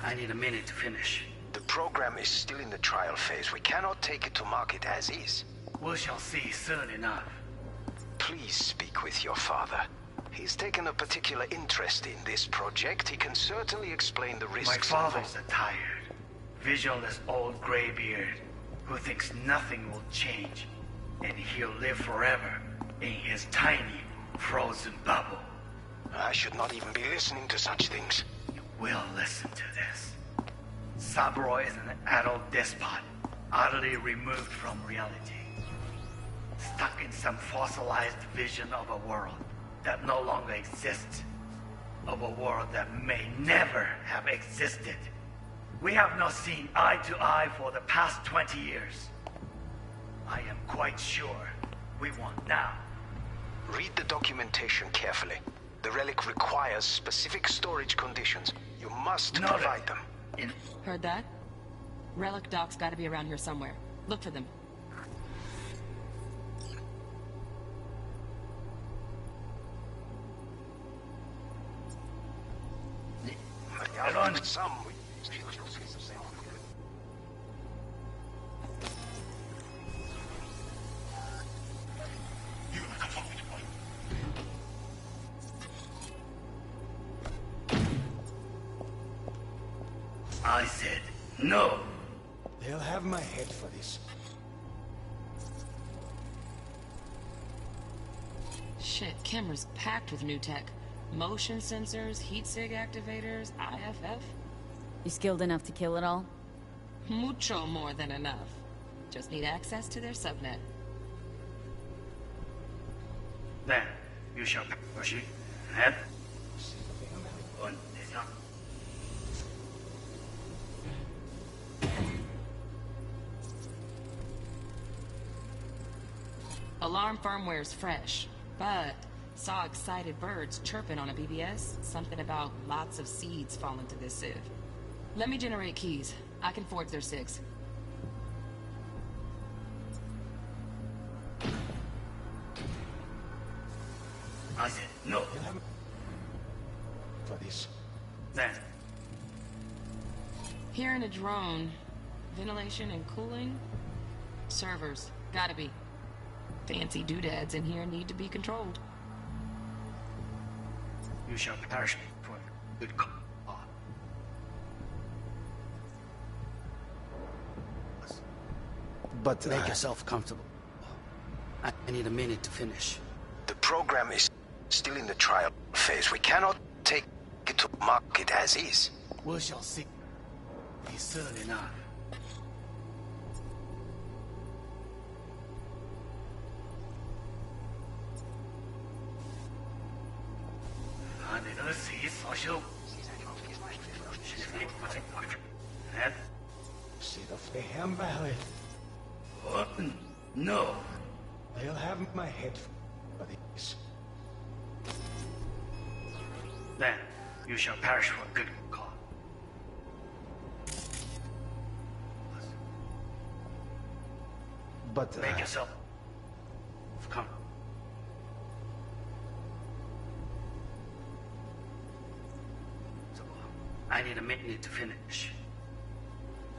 I need a minute to finish. The program is still in the trial phase. We cannot take it to market as is. We shall see soon enough. Please speak with your father. He's taken a particular interest in this project. He can certainly explain the risks. My father's a tired, visionless old graybeard who thinks nothing will change, and he'll live forever in his tiny, frozen bubble. I should not even be listening to such things. You will listen to this. Saburo is an adult despot, utterly removed from reality. Stuck in some fossilized vision of a world that no longer exists. Of a world that may never have existed. We have not seen eye to eye for the past 20 years. I am quite sure we want now. Read the documentation carefully. The relic requires specific storage conditions. You must provide them. Heard that? Relic docks gotta be around here somewhere. Look for them. Some. I said no. They'll have my head for this. Shit, camera's packed with new tech. Motion sensors, heat sig activators, IFF. You skilled enough to kill it all? Mucho more than enough. Just need access to their subnet. Then you shall proceed. Head. Alarm firmware's fresh, but Saw excited birds chirping on a BBS. Something about lots of seeds falling to this sieve. Let me generate keys. I can forge their SIGs. I said no. For this. Then, Hearing a drone. Ventilation and cooling? Servers. Gotta be. Fancy doodads in here need to be controlled. you shall perish for good cause. But Make yourself comfortable. I need a minute to finish. The program is still in the trial phase. We cannot take it to market as is. We shall see. He's soon enough. Sit off the hammer. What? No. They'll have my head for this. Then you shall perish for good cause. But make yourself come. So I need a minute to finish.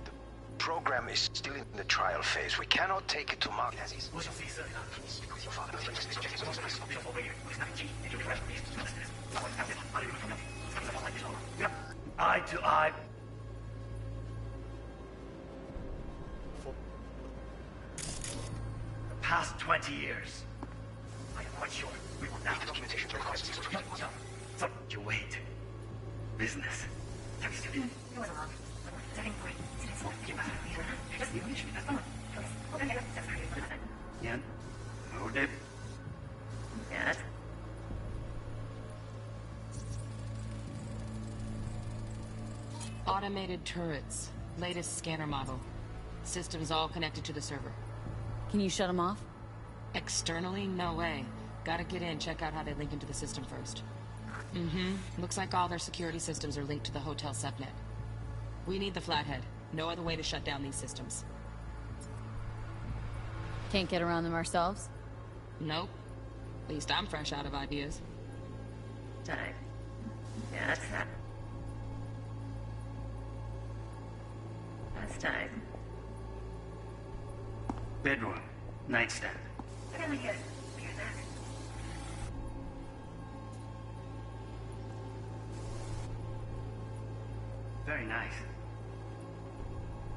The program is still in the trial phase. We cannot take it to market as is. We shall see soon enough. Eye to eye. For the past 20 years, I am quite sure we will now documentation. So you wait. Business. Yan. Motive. Yes. Automated turrets. Latest scanner model. Systems all connected to the server. Can you shut them off? Externally? No way. Gotta get in, check out how they link into the system first. Looks like all their security systems are linked to the hotel subnet. We need the flathead. No other way to shut down these systems. Can't get around them ourselves? Nope. At least I'm fresh out of ideas. Time. Yeah, that's that. That's time. Bedroom. Nightstand. Really good. Hear that? Very nice.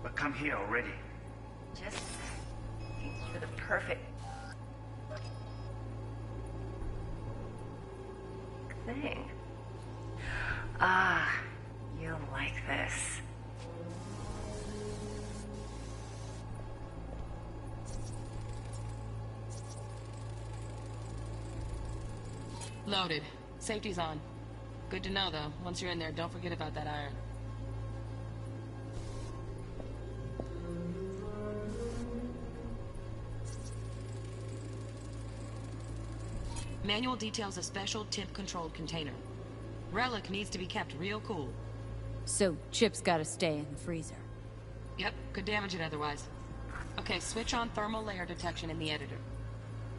But come here already. Just for the perfect thing. Ah, you'll like this. Loaded. Safety's on. Good to know, though. Once you're in there, don't forget about that iron. Manual details a special temp-controlled container. Relic needs to be kept real cool. So, Chip's gotta stay in the freezer. Yep, could damage it otherwise. Okay, switch on thermal layer detection in the editor.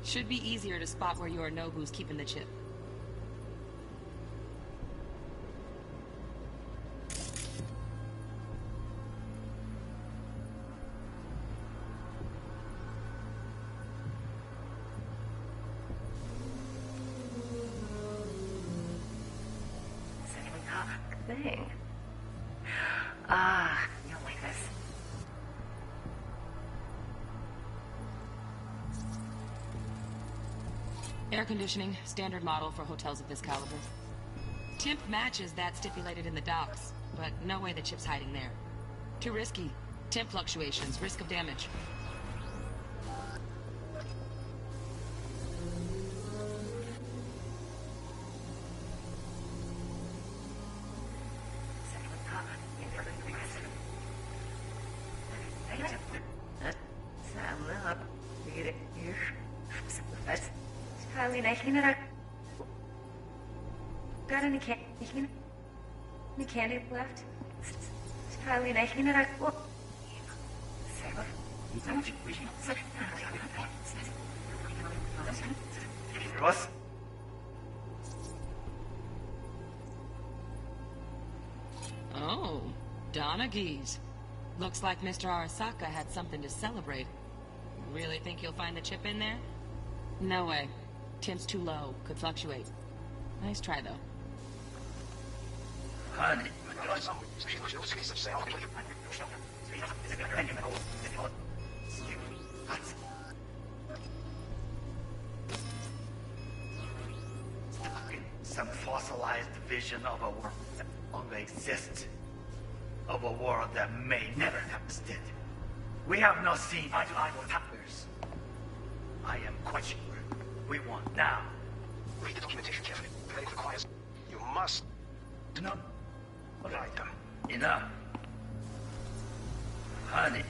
Should be easier to spot where Yorinobu's keeping the chip. Thing. Ah, you'll like this. Air conditioning, standard model for hotels of this caliber. Temp matches that stipulated in the docs, but no way the chip's hiding there. Too risky. Temp fluctuations, risk of damage. Got any candy left? Ross? Oh, Donaghys. Looks like Mr. Arasaka had something to celebrate. Really think you'll find the chip in there? No way. Temp's too low. Could fluctuate. Nice try, though. Honey. Some fossilized vision of a world that only exists. Of a world that may never have existed. We have not seen eye to eye with hackers. I am quite sure we want now. Read the documentation carefully. It requires... You must... No. Right. Enough. Honey.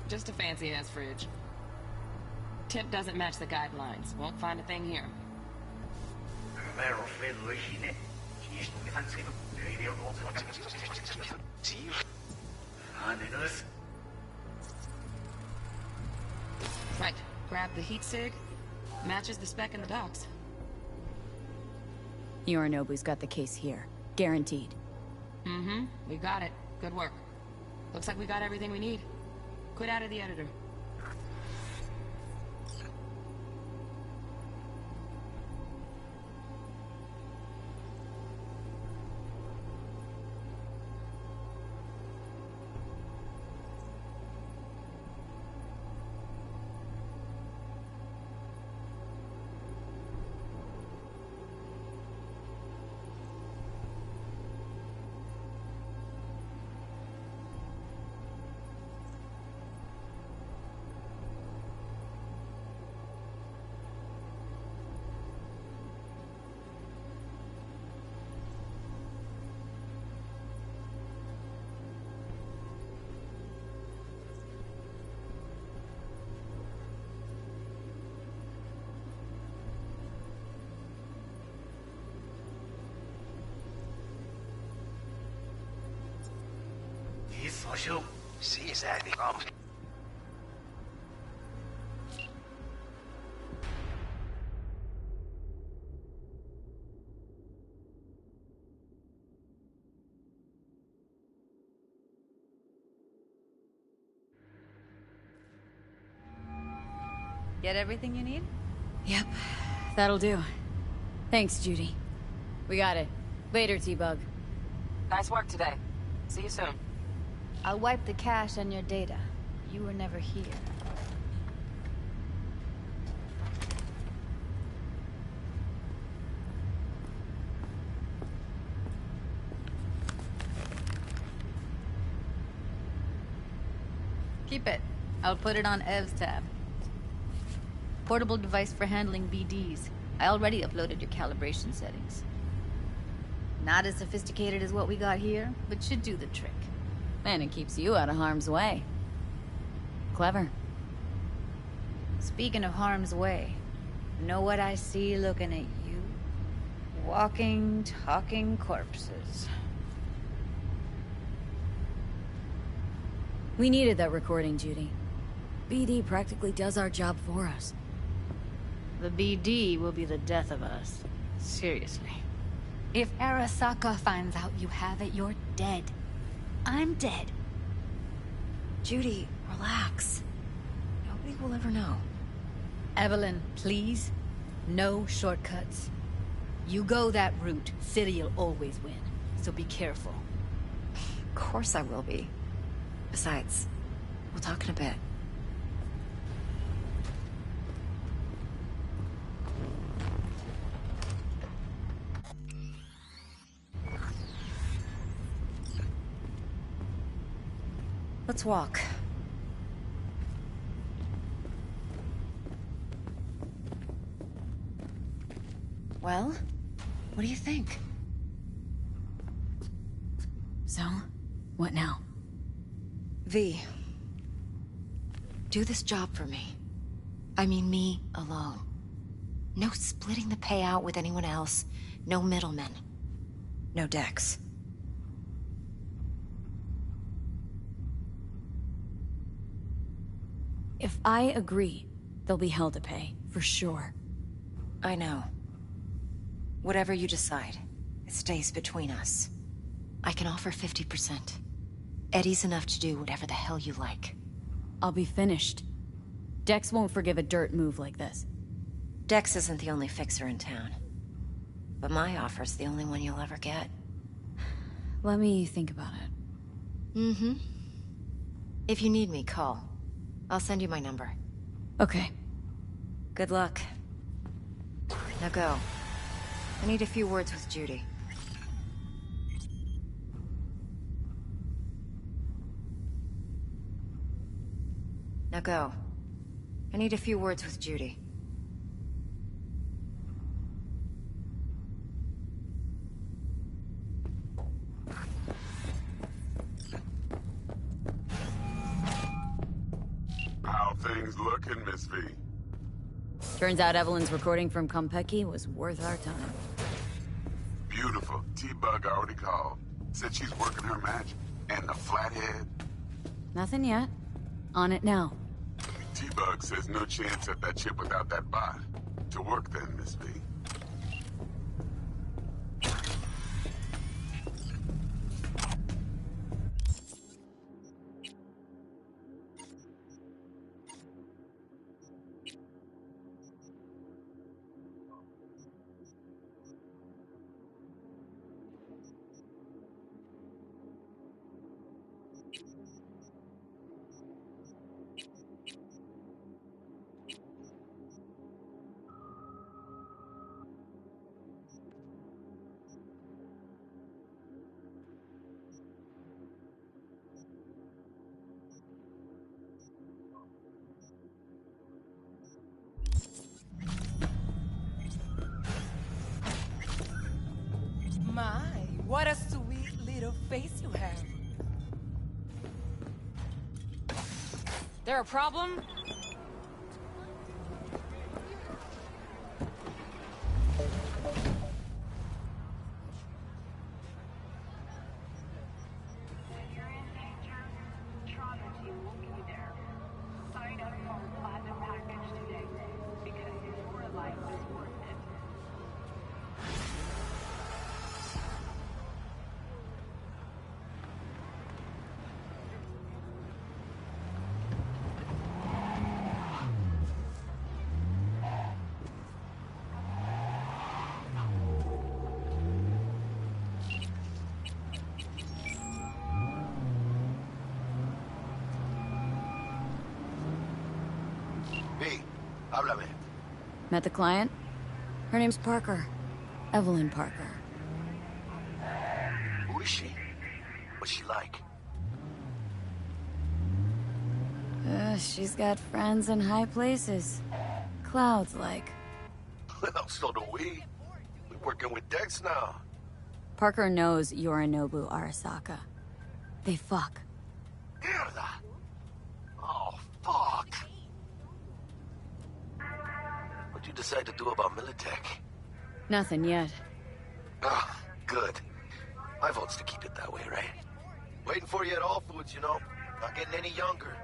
Just a fancy-ass fridge. Tip doesn't match the guidelines. Won't find a thing here. Right. Grab the heat sig. Matches the spec in the docks. Yorinobu's got the case here. Guaranteed. Mm-hmm. We got it. Good work. Looks like we got everything we need. Quit out of the editor. See, exactly. Get everything you need? Yep. That'll do. Thanks, Judy. We got it. Later, T-Bug. Nice work today. See you soon. I'll wipe the cache on your data. You were never here. Keep it. I'll put it on Ev's tab. Portable device for handling BDs. I already uploaded your calibration settings. Not as sophisticated as what we got here, but should do the trick. And it keeps you out of harm's way. Clever. Speaking of harm's way, know what I see looking at you? Walking, talking corpses. We needed that recording, Judy. BD practically does our job for us. The BD will be the death of us. Seriously. If Arasaka finds out you have it, you're dead. I'm dead. Judy, relax. Nobody will ever know. Evelyn, please. No shortcuts. You go that route, City'll always win. So be careful. Of course I will be. Besides, we'll talk in a bit. Let's walk. Well, what do you think? So, What now? V. Do this job for me. I mean me alone. No splitting the payout with anyone else. No middlemen. No Dex. If I agree, there'll be hell to pay, for sure. I know. Whatever you decide, it stays between us. I can offer 50%. Eddie's enough to do whatever the hell you like. I'll be finished. Dex won't forgive a dirt move like this. Dex isn't the only fixer in town. But my offer's the only one you'll ever get. Let me think about it. Mm-hmm. If you need me, call. I'll send you my number. Okay. Good luck. Now go. I need a few words with Judy. Now go. I need a few words with Judy. How things looking, Miss V? Turns out Evelyn's recording from Konpeki was worth our time. Beautiful. T-Bug already called. Said she's working her magic. And the flathead? Nothing yet. On it now. T-Bug says no chance at that chip without that bot. To work then, Miss V. My, what a sweet little face you have. There a problem? V, háblame. Met the client? Her name's Parker. Evelyn Parker. Who is she? What's she like? She's got friends in high places. Clouds like. Well, so do we. We're working with Dex now. Parker knows Yorinobu Arasaka. They fuck. Mierda. Oh, fuck. What'd you decide to do about Militech? Nothing yet. Ah, good. My vote's to keep it that way, right? Waiting for you at All Foods, you know. Not getting any younger.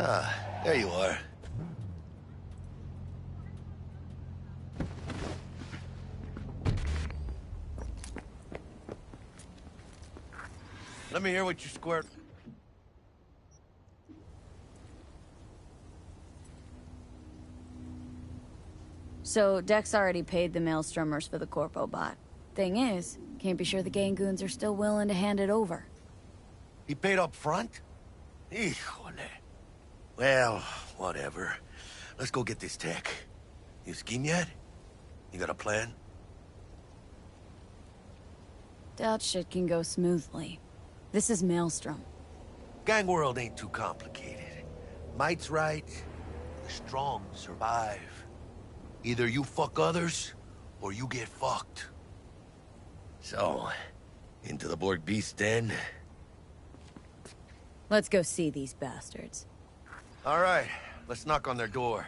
Ah, there you are. Let me hear what you squirt. So, Dex already paid the Maelstromers for the Corpo bot. Thing is, can't be sure the Gangoons are still willing to hand it over. He paid up front? Híjole. Well, whatever. Let's go get this tech. You scheme yet? You got a plan? Doubt shit can go smoothly. This is Maelstrom. Gang world ain't too complicated. Might's right. The strong survive. Either you fuck others, or you get fucked. So, into the Borg Beast Den? Let's go see these bastards. All right, let's knock on their door.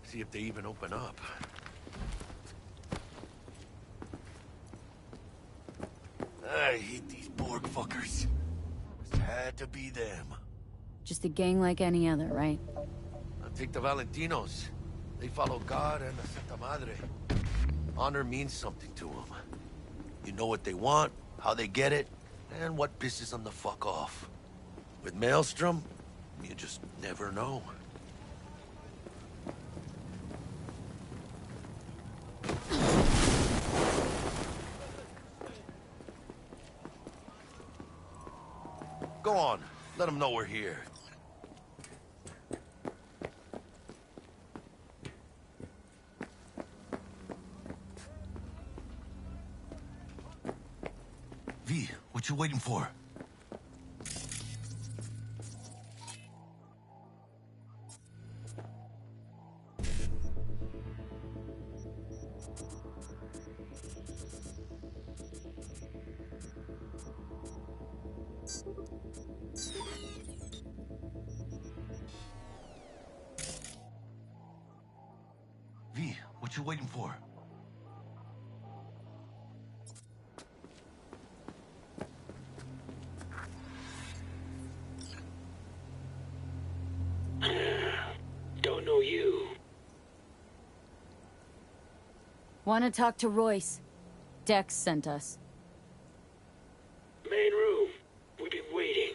See if they even open up. I hate these Borg fuckers. It had to be them. Just a gang like any other, right? Now take the Valentinos. They follow God and the Santa Madre. Honor means something to them. You know what they want, how they get it, and what pisses them the fuck off. With Maelstrom, you just never know. Go on, let them know we're here. V, what you waiting for? V, what you waiting for? Don't know you. Want to talk to Royce? Dex sent us. Main room. We've been waiting.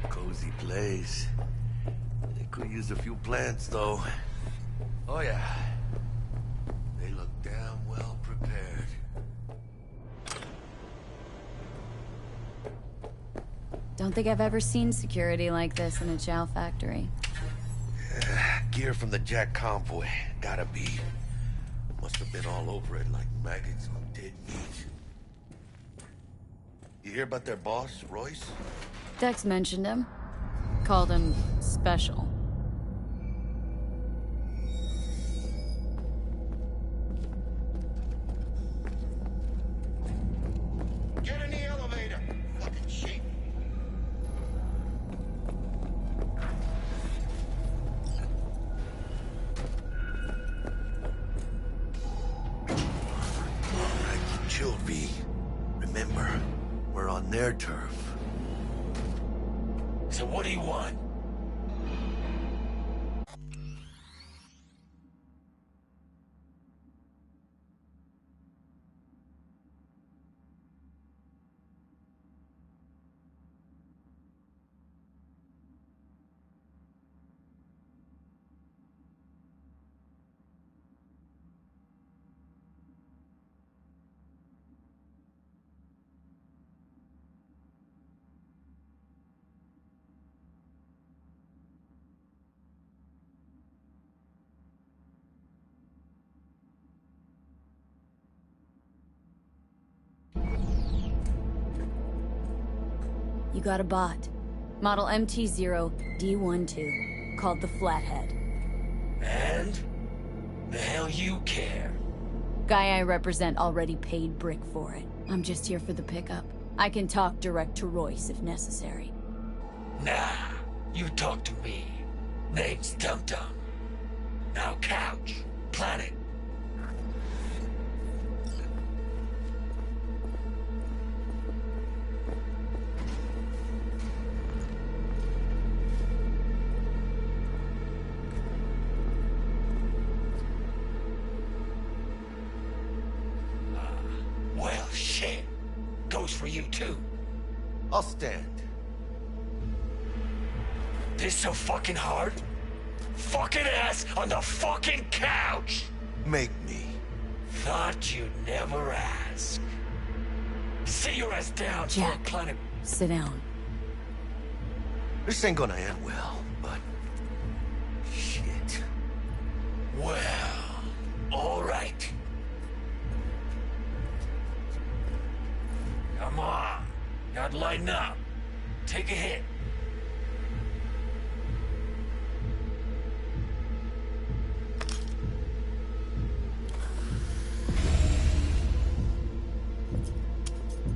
Cozy place. They could use a few plants, though. Oh, yeah. They look damn well prepared. Don't think I've ever seen security like this in a chow factory. Gear from the Jack convoy. Gotta be. Must have been all over it like maggots on dead meat. You hear about their boss, Royce? Dex mentioned him. Called him special. Get in the elevator, fucking sheep. Alright, keep chill, V. Remember, we're on their turf. So what do you want? You got a bot. Model MT0D12, called the Flathead. And? The hell you care? Guy I represent already paid Brick for it. I'm just here for the pickup. I can talk direct to Royce if necessary. Nah, you talk to me. Name's Dum Dum. Now couch, planet. Well, shit. Goes for you too. I'll stand. This so fucking hard? Fucking ass on the fucking couch! Make me. Thought you'd never ask. Sit your ass down for a Jack, planet. sit down. This ain't gonna end well, but... shit. Well, alright. Come on. Gotta lighten up. Take a hit.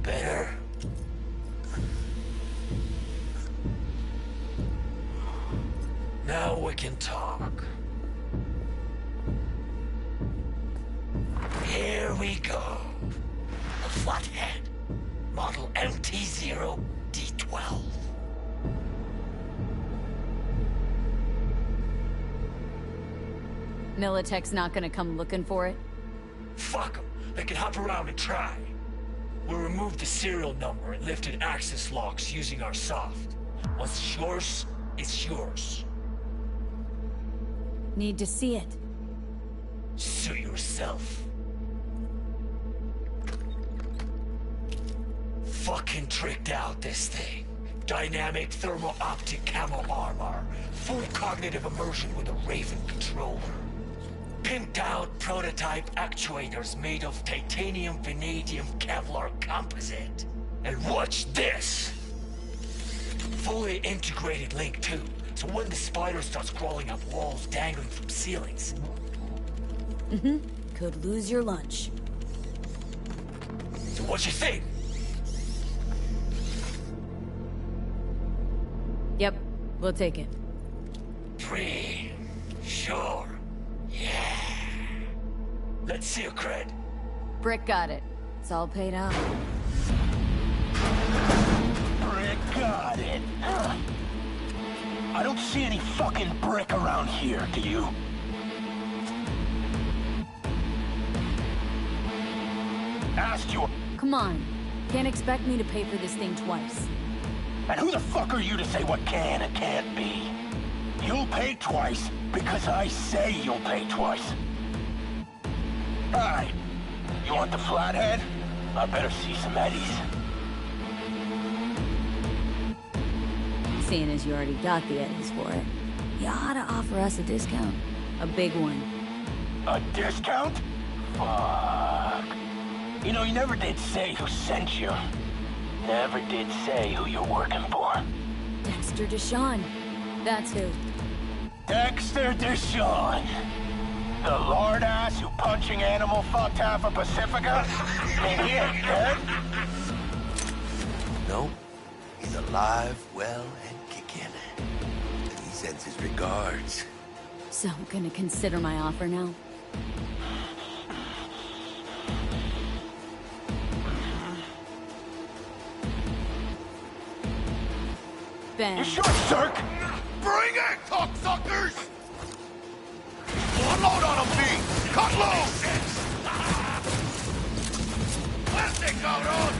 Better. Now we can talk. Here we go. A flathead. Model MT-0D12. Militech's not gonna come looking for it? Fuck them. They can hop around and try. We'll remove the serial number and lifted access locks using our soft. What's yours is yours. Need to see it. Suit yourself. Fucking tricked out this thing. Dynamic thermo-optic camo armor. Full cognitive immersion with a Raven controller. Pimped out prototype actuators made of titanium, vanadium, Kevlar composite. And watch this! Fully integrated link too, so when the spider starts crawling up walls dangling from ceilings. Could lose your lunch. So what you think? Yep, we'll take it. Free. Sure. Yeah. Let's see your cred. Brick got it. It's all paid out. Brick got it. I don't see any fucking brick around here, do you? Asked you. Come on. Can't expect me to pay for this thing twice. And who the fuck are you to say what can and can't be? You'll pay twice because I say you'll pay twice. Alright. You want the flathead? I better see some eddies. Seeing as you already got the eddies for it, you ought to offer us a discount. A big one. A discount? Fuck. You know, you never did say who sent you. Never did say who you're working for. Dexter Deshawn. That's who. Dexter Deshawn. The lord ass who punching animal fucked half of Pacifica? And he ain't dead? No. He's alive, well, and kicking. And he sends his regards. So, gonna consider my offer now? Ben. You sure, Cirque? Bring it, cocksuckers! Unload on him, B! Cut loose! Plastic, cabrón!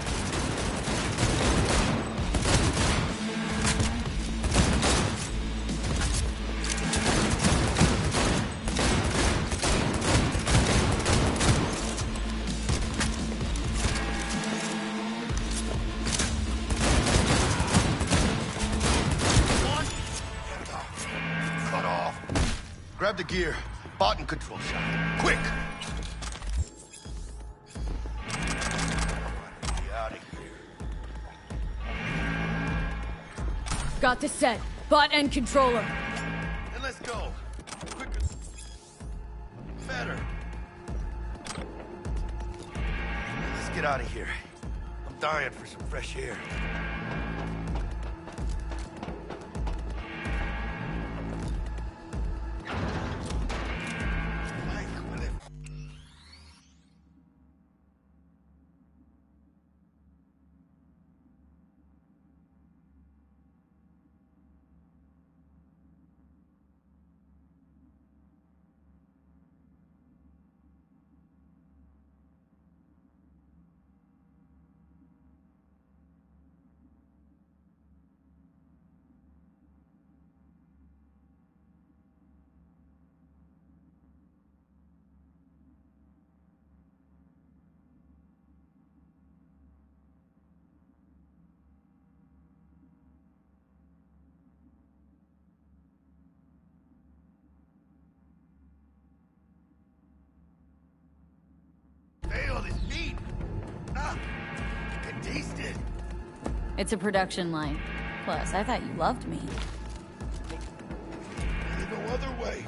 Cut off. Grab the gear. Bot and control shot. Quick! Get out of here. Got the set. Bot and controller. And let's go. Quicker. Better. Let's get out of here. I'm dying for some fresh air. Failed his meat. Ah, I can taste it. It's a production line. Plus, I thought you loved me. There's no other way.